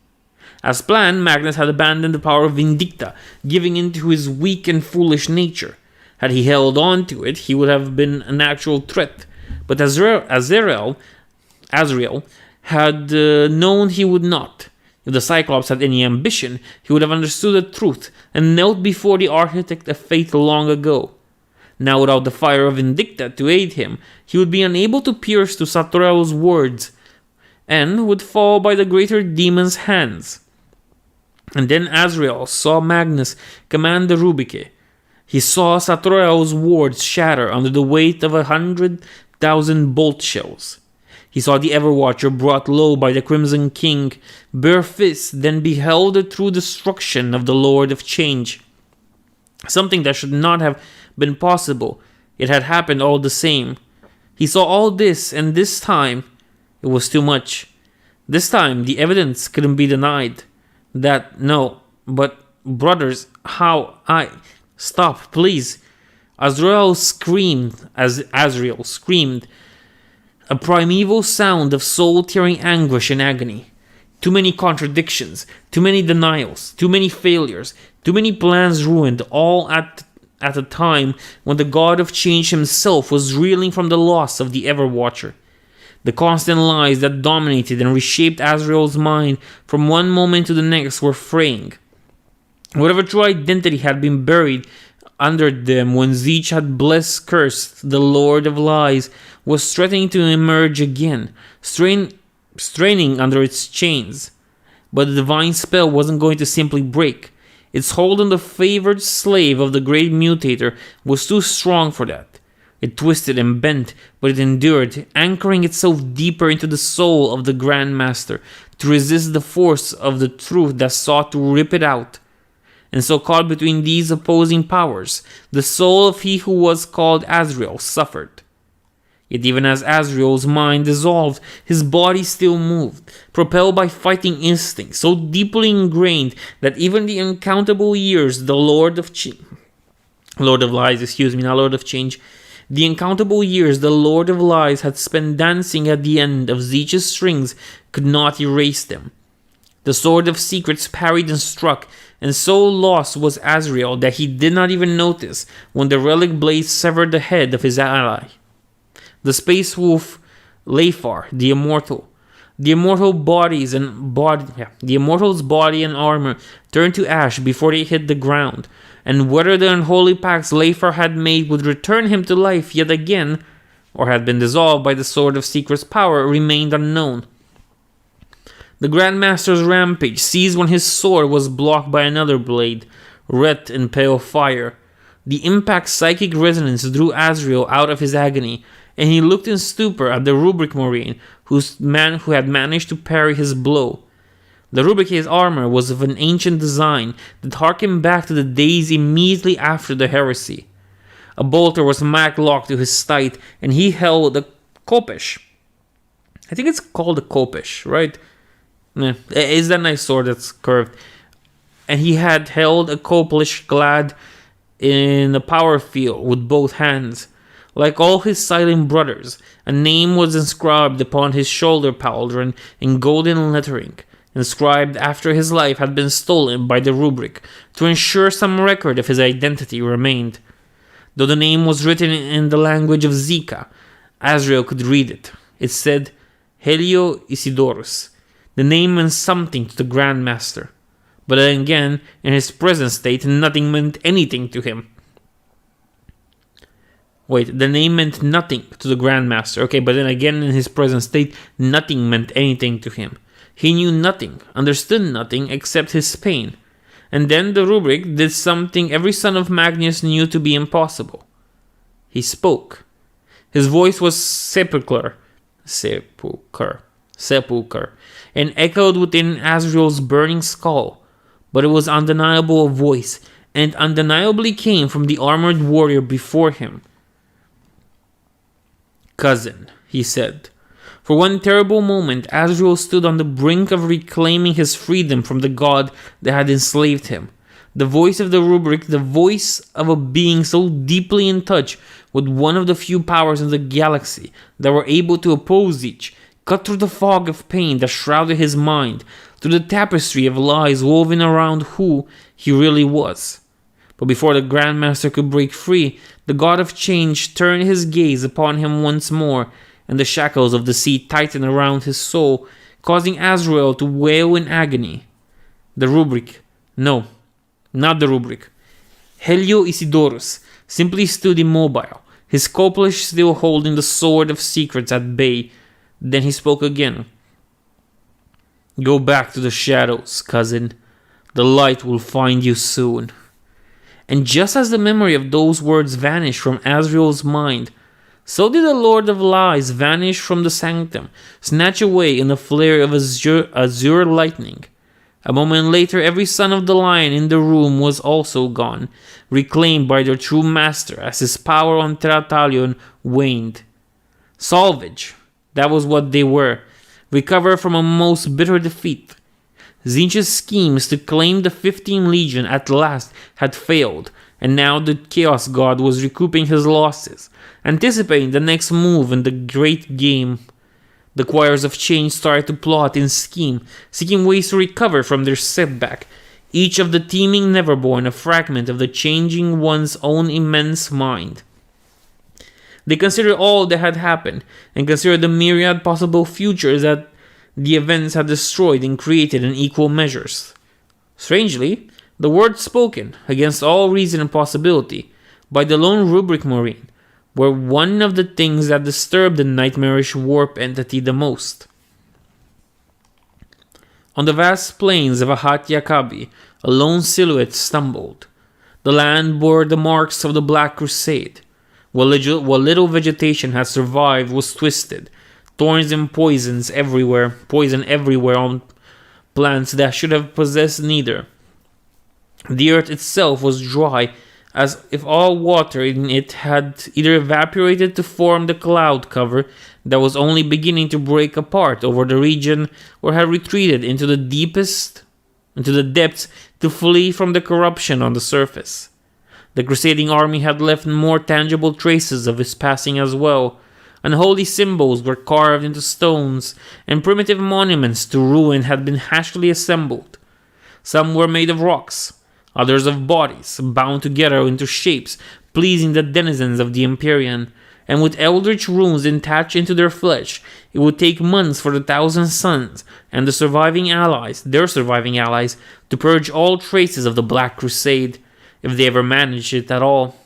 as planned, Magnus had abandoned the power of Vindicta, giving in to his weak and foolish nature. Had he held on to it, he would have been an actual threat, but Azrael had known he would not. If the Cyclops had any ambition, he would have understood the truth and knelt before the Architect of Fate long ago. Now, without the fire of Vindicta to aid him, he would be unable to pierce to Zahariel's words, and would fall by the greater demon's hands. And then Azrael saw Magnus command the Rubric. He saw Zahariel's words shatter under the weight of 100,000 bolt shells. He saw the Everwatcher brought low by the Crimson King, bare fists, then beheld the true destruction of the Lord of Change. something that should not have been possible. It had happened all the same. He saw all this, and this time, it was too much. This time, the evidence couldn't be denied. No, but brothers, how Stop, please. Azrael screamed, a primeval sound of soul-tearing anguish and agony. Too many contradictions, too many denials, too many failures, too many plans ruined, all at a time when the God of Change himself was reeling from the loss of the Everwatcher. The constant lies that dominated and reshaped Azrael's mind from one moment to the next were fraying. Whatever true identity had been buried under them when Zeech had cursed the Lord of Lies was threatening to emerge again, straining under its chains. But the divine spell wasn't going to simply break. Its hold on the favored slave of the great mutator was too strong for that. It twisted and bent, but it endured, anchoring itself deeper into the soul of the Grand Master to resist the force of the truth that sought to rip it out. And so caught between these opposing powers, the soul of he who was called Azrael suffered. Yet even as Azrael's mind dissolved, his body still moved, propelled by fighting instinct so deeply ingrained that even the uncountable years the Lord of Change, the uncountable years the Lord of Lies had spent dancing at the end of Zeech's strings could not erase them. The Sword of Secrets parried and struck, and so lost was Azrael that he did not even notice when the relic blade severed the head of his ally. The space wolf Leifar, the immortal's body and armor turned to ash before they hit the ground, and whether the unholy pacts Leifar had made would return him to life yet again, or had been dissolved by the Sword of Secret's power, remained unknown. The Grand Master's rampage ceased when his sword was blocked by another blade, red and pale fire. The impact's psychic resonance drew Azrael out of his agony, and he looked in stupor at the Rubric Marine who had managed to parry his blow. The Rubric's armor was of an ancient design that harkened back to the days immediately after the heresy. A bolter was mag-locked to his scythe, and he held a kopesh. I think it's called a kopesh, right? It's that nice sword that's curved. And he had held a kopesh clad in a power field with both hands. Like all his silent brothers, a name was inscribed upon his shoulder pauldron in golden lettering, inscribed after his life had been stolen by the Rubric, to ensure some record of his identity remained. Though the name was written in the language of Zika, Azrael could read it. It said, Helio Isidorus. The name meant something to the Grand Master. But then again, in his present state, nothing meant anything to him. The name meant nothing to the Grand Master. Okay, but then again, in his present state, nothing meant anything to him. He knew nothing, understood nothing except his pain. And then the Rubric did something every son of Magnus knew to be impossible. He spoke. His voice was sepulchre, and echoed within Azrael's burning skull. But it was undeniable voice, and undeniably came from the armored warrior before him. Cousin, he said. For one terrible moment, Azrael stood on the brink of reclaiming his freedom from the god that had enslaved him. The voice of the Rubric, the voice of a being so deeply in touch with one of the few powers in the galaxy that were able to oppose each, cut through the fog of pain that shrouded his mind, through the tapestry of lies woven around who he really was. But before the Grand Master could break free, the God of Change turned his gaze upon him once more, and the shackles of the sea tightened around his soul, causing Azrael to wail in agony. The Rubric, no, not the Rubric, Helio Isidorus, simply stood immobile, his kopesh still holding the Sword of Secrets at bay. Then he spoke again. Go back to the shadows, cousin. The light will find you soon. And just as the memory of those words vanished from Azrael's mind, so did the Lord of Lies vanish from the sanctum, snatched away in a flare of azure lightning. A moment later, every son of the lion in the room was also gone, reclaimed by their true master as his power on Terathalion waned. Salvage, that was what they were, recover from a most bitter defeat. Tzeentch's schemes to claim the 15 Legion at last had failed, and now the Chaos God was recouping his losses, anticipating the next move in the great game. The Choirs of Change started to plot and scheme, seeking ways to recover from their setback, each of the teeming Neverborn a fragment of the Changing One's own immense mind. They considered all that had happened, and considered the myriad possible futures that the events had destroyed and created in equal measures. Strangely, the words spoken, against all reason and possibility, by the lone rubric Marine, were one of the things that disturbed the nightmarish warp entity the most. On the vast plains of Ahat Yakabi, a lone silhouette stumbled. The land bore the marks of the Black Crusade. What little vegetation had survived was twisted, thorns and poison everywhere on plants that should have possessed neither. The earth itself was dry, as if all water in it had either evaporated to form the cloud cover that was only beginning to break apart over the region, or had retreated into the depths to flee from the corruption on the surface. The crusading army had left more tangible traces of its passing as well. Unholy symbols were carved into stones, and primitive monuments to ruin had been hastily assembled. Some were made of rocks, others of bodies, bound together into shapes pleasing the denizens of the Empyrean, and with eldritch runes attached into their flesh. It would take months for the Thousand Sons and their surviving allies, to purge all traces of the Black Crusade, if they ever managed it at all.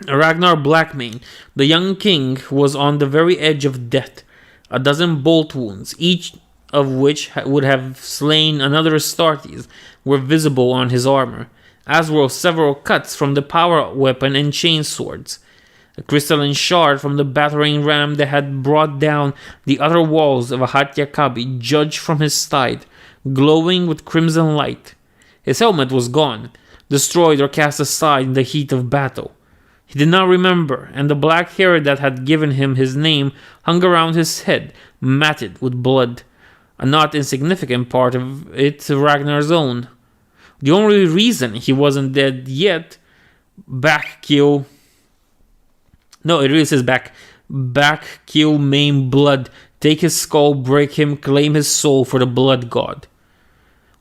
Ragnar Blackmane, the young king, was on the very edge of death. A dozen bolt wounds, each of which would have slain another Astartes, were visible on his armor, as were several cuts from the power weapon and chain swords. A crystalline shard from the battering ram that had brought down the other walls of Ahat Yakabi judged from his side, glowing with crimson light. His helmet was gone, destroyed or cast aside in the heat of battle. He did not remember, and the black hair that had given him his name hung around his head, matted with blood, a not insignificant part of it Ragnar's own. The only reason he wasn't dead yet, back, kill, maim, blood, take his skull, break him, claim his soul for the blood god,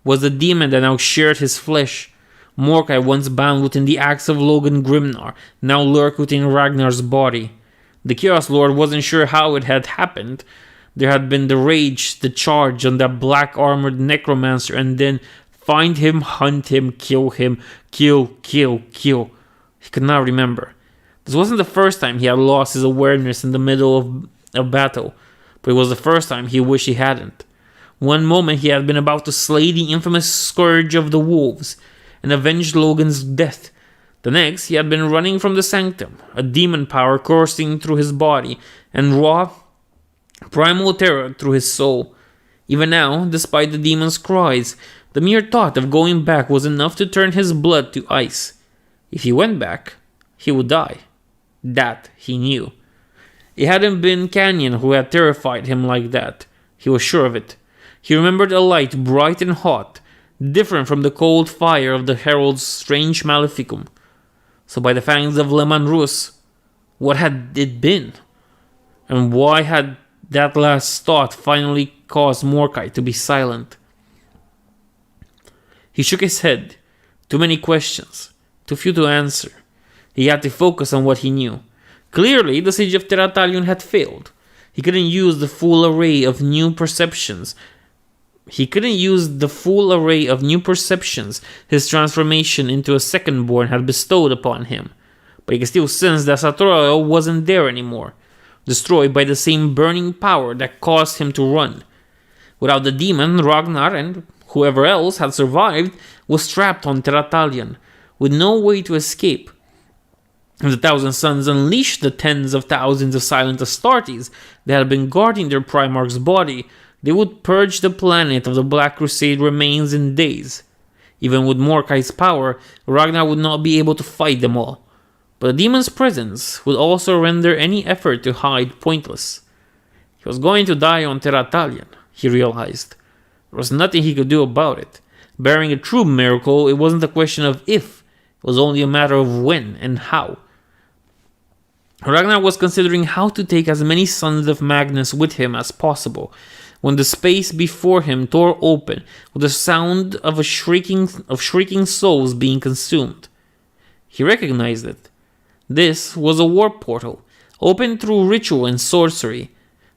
was the demon that now shared his flesh. Mordecai, once bound within the axe of Logan Grimnar, now lurked within Ragnar's body. The Chaos Lord wasn't sure how it had happened. There had been the rage, the charge on that black-armored necromancer, and then find him, hunt him, kill him, kill. He could not remember. This wasn't the first time he had lost his awareness in the middle of battle, but it was the first time he wished he hadn't. One moment he had been about to slay the infamous Scourge of the Wolves and avenge Logan's death. The next, he had been running from the sanctum, a demon power coursing through his body, and raw, primal terror through his soul. Even now, despite the demon's cries, the mere thought of going back was enough to turn his blood to ice. If he went back, he would die. That he knew. It hadn't been Canyon who had terrified him like that. He was sure of it. He remembered a light bright and hot, different from the cold fire of the Herald's strange maleficum. So by the fangs of Leman Rus, what had it been? And why had that last thought finally caused Mordecai to be silent? He shook his head. Too many questions, too few to answer. He had to focus on what he knew. Clearly, the siege of Terathalion had failed. He couldn't use the full array of new perceptions his transformation into a second-born had bestowed upon him. But he could still sense that Zahariel wasn't there anymore, destroyed by the same burning power that caused him to run. Without the demon, Ragnar and whoever else had survived was trapped on Terathalion, with no way to escape. If the Thousand Sons unleashed the tens of thousands of silent Astartes that had been guarding their Primarch's body, They would purge the planet of the Black Crusade remains in days. Even with Mordecai's power, Ragnar would not be able to fight them all. But the demon's presence would also render any effort to hide pointless. He was going to die on Terathalion, he realized. There was nothing he could do about it. Bearing a true miracle, it wasn't a question of if, it was only a matter of when and how. Ragnar was considering how to take as many sons of Magnus with him as possible, when the space before him tore open with the sound of shrieking souls being consumed. He recognized it. This was a warp portal, opened through ritual and sorcery.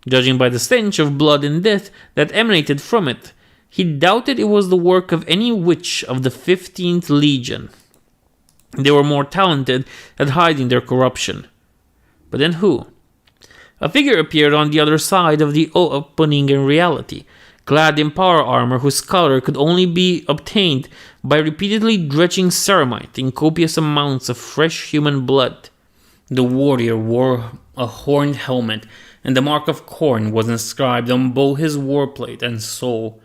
Judging by the stench of blood and death that emanated from it, he doubted it was the work of any witch of the 15th Legion. They were more talented at hiding their corruption. But then who? A figure appeared on the other side of the opening in reality, clad in power armor whose color could only be obtained by repeatedly dredging ceramite in copious amounts of fresh human blood. The warrior wore a horned helmet, and the mark of Khorne was inscribed on both his warplate and soul.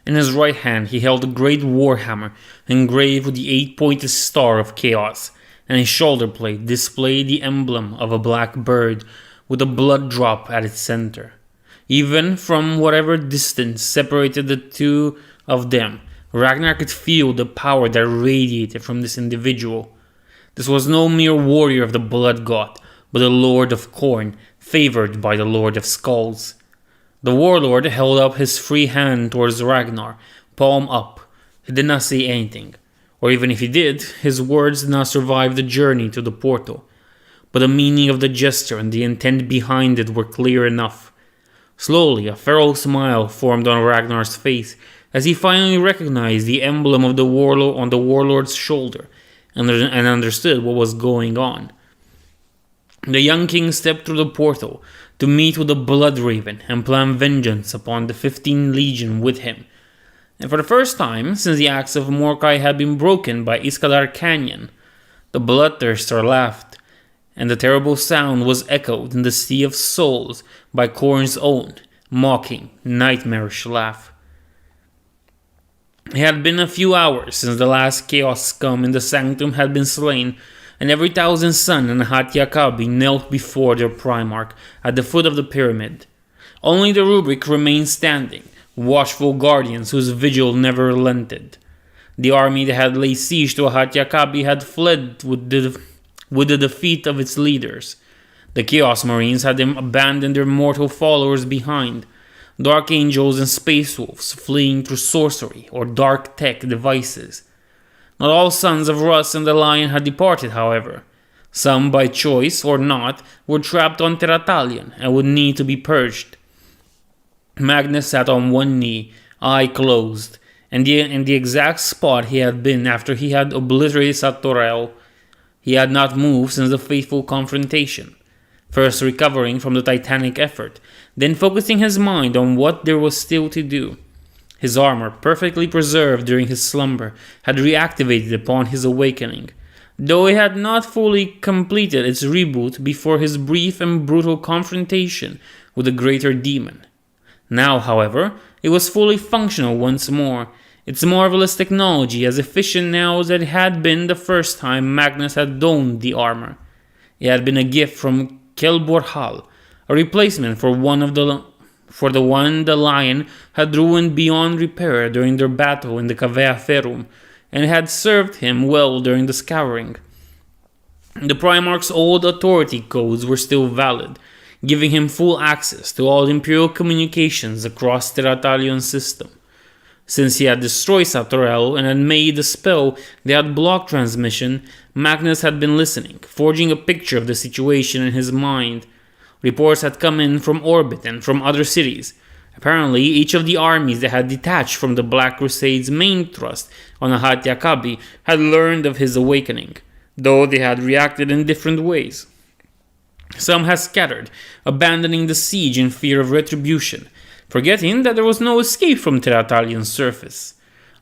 In his right hand he held a great warhammer engraved with the 8-pointed star of chaos, and his shoulder plate displayed the emblem of a black bird with a blood drop at its center. Even from whatever distance separated the two of them, Ragnar could feel the power that radiated from this individual. This was no mere warrior of the blood god, but the Lord of Khorne, favored by the Lord of Skulls. The warlord held up his free hand towards Ragnar, palm up. He did not say anything, or even if he did, his words did not survive the journey to the portal. But the meaning of the gesture and the intent behind it were clear enough. Slowly, a feral smile formed on Ragnar's face as he finally recognized the emblem of the warlord on the warlord's shoulder and understood what was going on. The young king stepped through the portal to meet with the Blood Raven and plan vengeance upon the 15th Legion with him. And for the first time since the axe of Mordecai had been broken by Iskadar Canyon, the Bloodthirster laughed, and the terrible sound was echoed in the Sea of Souls by Khorne's own, mocking, nightmarish laugh. It had been a few hours since the last Chaos scum in the Sanctum had been slain, and every thousand Sun and Hatyakabi knelt before their Primarch at the foot of the pyramid. Only the Rubric remained standing, watchful guardians whose vigil never relented. The army that had laid siege to Hatyakabi had fled with the defeat of its leaders. The Chaos Marines had abandoned their mortal followers behind, Dark Angels and Space Wolves fleeing through sorcery or dark tech devices. Not all sons of Russ and the Lion had departed, however. Some, by choice or not, were trapped on Terathalion and would need to be purged. Magnus sat on one knee, eye closed, and in the exact spot he had been after he had obliterated Zahariel. He had not moved since the fateful confrontation, first recovering from the titanic effort, then focusing his mind on what there was still to do. His armor, perfectly preserved during his slumber, had reactivated upon his awakening, though it had not fully completed its reboot before his brief and brutal confrontation with the greater demon. Now, however, it was fully functional once more, its marvelous technology as efficient now as it had been the first time Magnus had donned the armor. It had been a gift from Kelborhal, a replacement for the one the Lion had ruined beyond repair during their battle in the Cavea Ferum, and had served him well during the Scouring. The Primarch's old authority codes were still valid, giving him full access to all Imperial communications across Terathalion's system. Since he had destroyed Zahariel and had made the spell that had blocked transmission, Magnus had been listening, forging a picture of the situation in his mind. Reports had come in from orbit and from other cities. Apparently, each of the armies that had detached from the Black Crusade's main thrust on Hatyakabi had learned of his awakening, though they had reacted in different ways. Some had scattered, abandoning the siege in fear of retribution, forgetting that there was no escape from Terathalion's surface.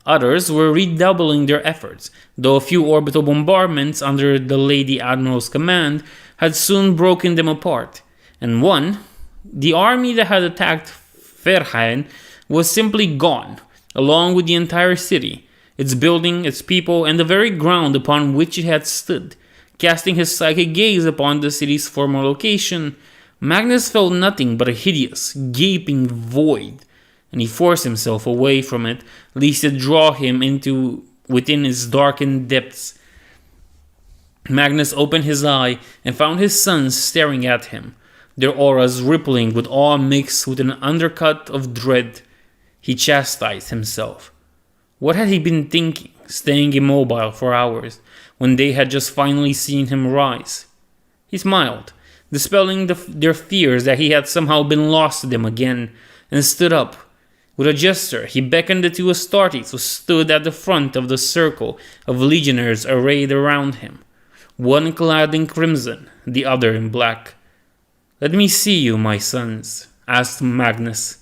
Others were redoubling their efforts, though a few orbital bombardments under the Lady Admiral's command had soon broken them apart. And one, the army that had attacked Verheyen was simply gone, along with the entire city, its building, its people, and the very ground upon which it had stood. Casting his psychic gaze upon the city's former location, Magnus felt nothing but a hideous, gaping void, and he forced himself away from it, lest it draw him into within its darkened depths. Magnus opened his eye and found his sons staring at him, their auras rippling with awe mixed with an undercut of dread. He chastised himself. What had he been thinking, staying immobile for hours, when they had just finally seen him rise? He smiled, dispelling their fears that he had somehow been lost to them again, and stood up. With a gesture, he beckoned the two Astartes who stood at the front of the circle of legionnaires arrayed around him, one clad in crimson, the other in black. "Let me see you, my sons," asked Magnus.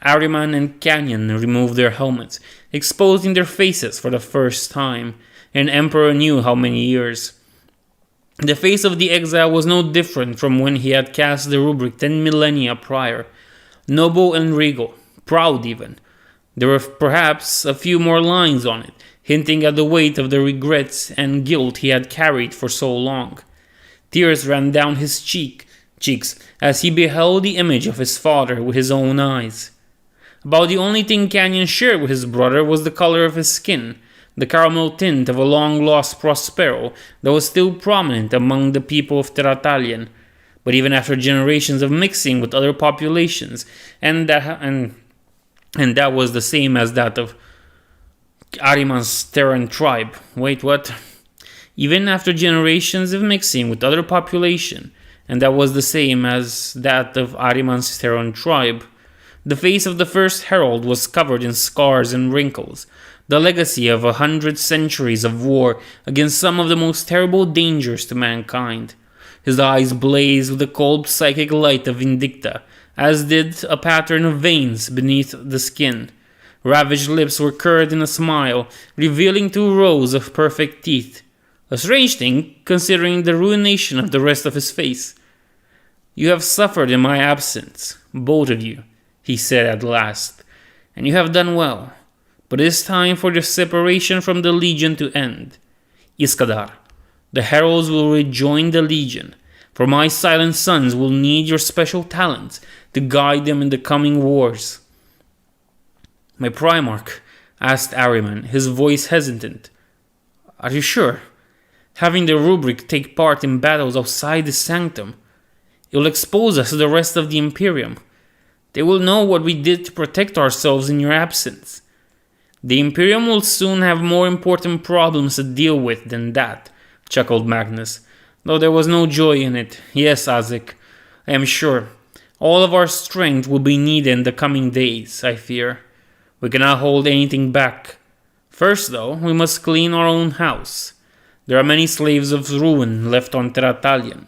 Ahriman and Canyon removed their helmets, exposing their faces for the first time, and Emperor knew how many years. The face of the exile was no different from when he had cast the rubric 10 millennia prior, noble and regal, proud even. There were perhaps a few more lines on it, hinting at the weight of the regrets and guilt he had carried for so long. Tears ran down his cheeks as he beheld the image of his father with his own eyes. About the only thing Canyon shared with his brother was the color of his skin, the caramel tint of a long-lost Prospero that was still prominent among the people of Terathalion. But even after generations of mixing with other populations, and that was the same as that of Ahriman's Terran tribe. Wait, what? Even after generations of mixing with other population, and that was the same as that of Ahriman's Terran tribe, the face of the first herald was covered in scars and wrinkles, the legacy of 100 centuries of war against some of the most terrible dangers to mankind. His eyes blazed with the cold psychic light of Vindicta, as did a pattern of veins beneath the skin. Ravaged lips were curved in a smile, revealing 2 rows of perfect teeth. A strange thing, considering the ruination of the rest of his face. "You have suffered in my absence, both of you," he said at last, "and you have done well. But it is time for the separation from the Legion to end. Iskadar, the heralds will rejoin the Legion, for my silent sons will need your special talents to guide them in the coming wars." "My Primarch," asked Ahriman, his voice hesitant. "Are you sure? Having the rubric take part in battles outside the sanctum, it will expose us to the rest of the Imperium. They will know what we did to protect ourselves in your absence. The Imperium will soon have more important problems to deal with than that," chuckled Magnus, though there was no joy in it. "Yes, Isaac, I am sure. All of our strength will be needed in the coming days, I fear. We cannot hold anything back. First, though, we must clean our own house. There are many slaves of ruin left on Terathalion.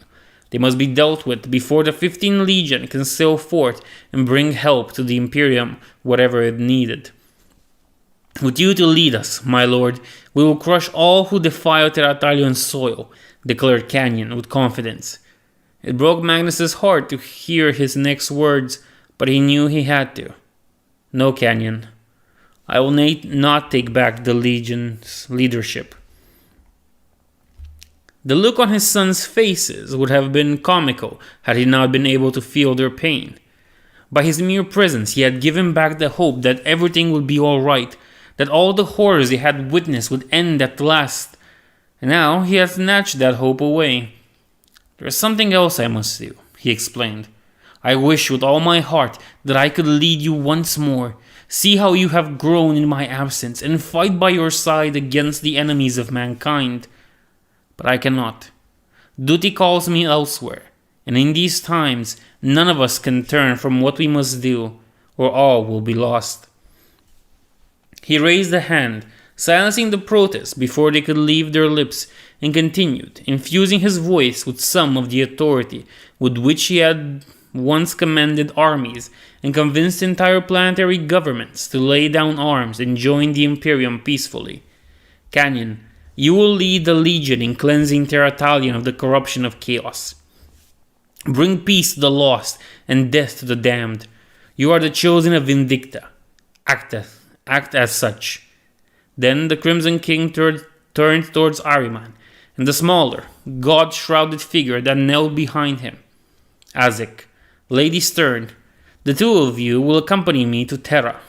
They must be dealt with before the 15th Legion can sail forth and bring help to the Imperium, whatever it needed. With you to lead us, my lord, we will crush all who defile Terathalion's soil," declared Canyon with confidence. It broke Magnus's heart to hear his next words, but he knew he had to. "No, Canyon. I will not take back the Legion's leadership." The look on his sons' faces would have been comical had he not been able to feel their pain. By his mere presence, he had given back the hope that everything would be all right, that all the horrors they had witnessed would end at last. And now he had snatched that hope away. "There is something else I must do," he explained. "I wish with all my heart that I could lead you once more, see how you have grown in my absence, and fight by your side against the enemies of mankind. But I cannot. Duty calls me elsewhere, and in these times none of us can turn from what we must do, or all will be lost." He raised a hand, silencing the protest before they could leave their lips, and continued, infusing his voice with some of the authority with which he had once commanded armies and convinced entire planetary governments to lay down arms and join the Imperium peacefully. "Canyon, you will lead the Legion in cleansing Terathalion of the corruption of chaos. Bring peace to the lost and death to the damned. You are the chosen of Vindicta. Act as such." Then the Crimson King turned towards Ahriman and the smaller, god-shrouded figure that knelt behind him. "Azek, Lady Stern, the two of you will accompany me to Terra."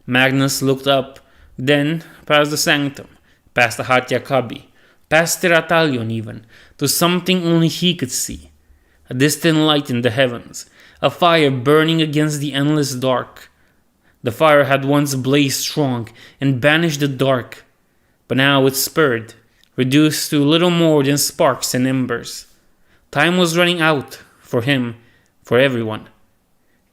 Magnus looked up, then past the sanctum, past the Hatya Kabi, past Terathalion even, to something only he could see. A distant light in the heavens, a fire burning against the endless dark. The fire had once blazed strong and banished the dark, but now it spurred, reduced to little more than sparks and embers. Time was running out, for him, for everyone.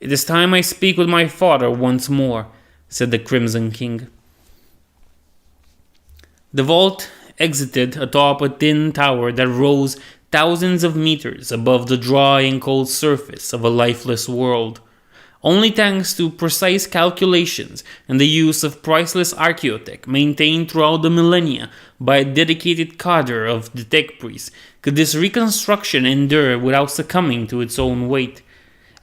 "It is time I speak with my father once more," said the Crimson King. The vault exited atop a thin tower that rose thousands of meters above the dry and cold surface of a lifeless world. Only thanks to precise calculations and the use of priceless archaeotech maintained throughout the millennia by a dedicated cadre of the tech priests could this reconstruction endure without succumbing to its own weight.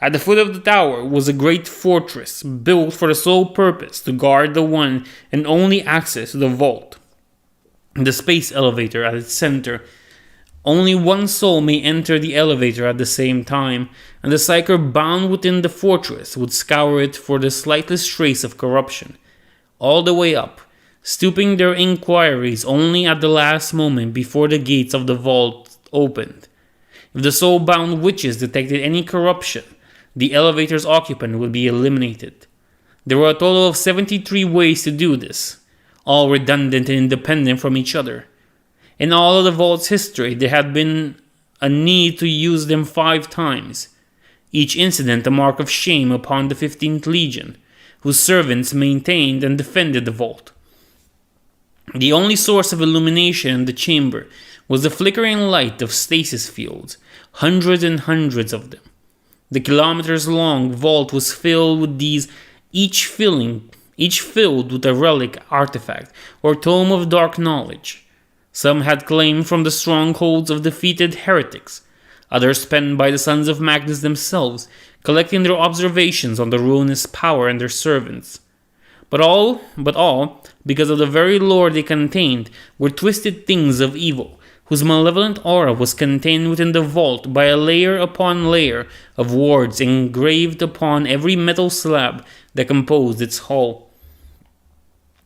At the foot of the tower was a great fortress built for the sole purpose to guard the one and only access to the vault. The space elevator at its center. Only one soul may enter the elevator at the same time, and the psyker bound within the fortress would scour it for the slightest trace of corruption. All the way up, stooping their inquiries only at the last moment before the gates of the vault opened. If the soul-bound witches detected any corruption, the elevator's occupant would be eliminated. There were a total of 73 ways to do this, all redundant and independent from each other. In all of the vault's history, there had been a need to use them 5 times, each incident a mark of shame upon the 15th Legion, whose servants maintained and defended the vault. The only source of illumination in the chamber was the flickering light of stasis fields, hundreds and hundreds of them. The kilometers-long vault was filled with these, each filled with a relic, artifact, or tome of dark knowledge. Some had claimed from the strongholds of defeated heretics, others penned by the sons of Magnus themselves, collecting their observations on the ruinous power and their servants. But all, because of the very lore they contained, were twisted things of evil, whose malevolent aura was contained within the vault by a layer upon layer of wards engraved upon every metal slab that composed its hull.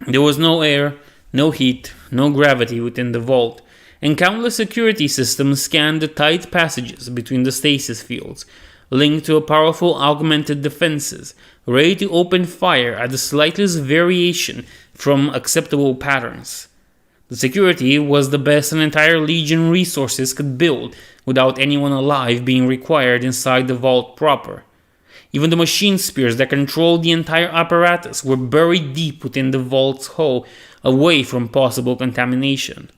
There was no air, no heat, no gravity within the vault, and countless security systems scanned the tight passages between the stasis fields, linked to powerful augmented defenses, ready to open fire at the slightest variation from acceptable patterns. The security was the best an entire Legion resources could build without anyone alive being required inside the vault proper. Even the machine spears that controlled the entire apparatus were buried deep within the vault's hull, away from possible contamination.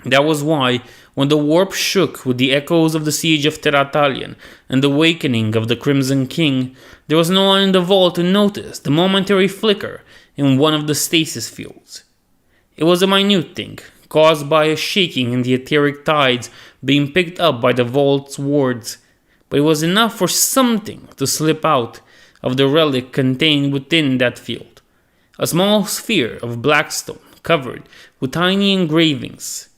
That was why, when the warp shook with the echoes of the siege of Terathalion and the awakening of the Crimson King, there was no one in the vault to notice the momentary flicker in one of the stasis fields. It was a minute thing, caused by a shaking in the etheric tides being picked up by the vault's wards, but it was enough for something to slip out of the relic contained within that field. A small sphere of blackstone covered with tiny engravings.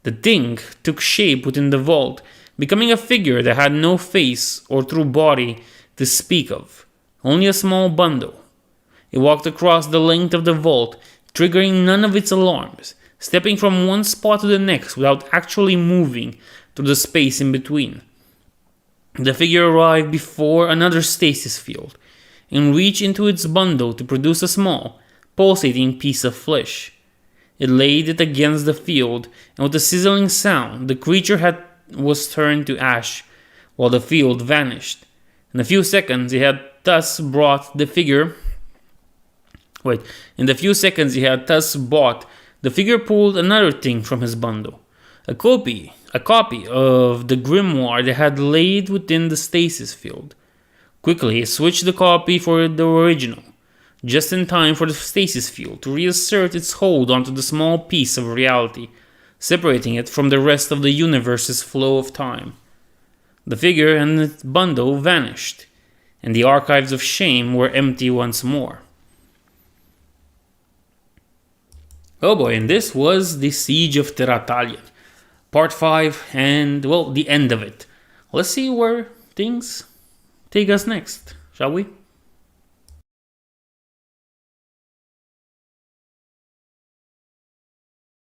The thing took shape within the vault, becoming a figure that had no face or true body to speak of, only a small bundle. It walked across the length of the vault, triggering none of its alarms, stepping from one spot to the next without actually moving through the space in between. The figure arrived before another stasis field, and reached into its bundle to produce a small, pulsating piece of flesh. It laid it against the field, and with a sizzling sound, the creature was turned to ash, while the field vanished. In a few seconds, he had thus bought the figure pulled another thing from his bundle, a copy of the grimoire that had laid within the stasis field. Quickly, he switched the copy for the original, just in time for the stasis field to reassert its hold onto the small piece of reality, separating it from the rest of the universe's flow of time. The figure and its bundle vanished, and the archives of shame were empty once more. Oh boy, and this was the Siege of Terathalion, Part 5, and, well, the end of it. Let's see where things take us next, shall we?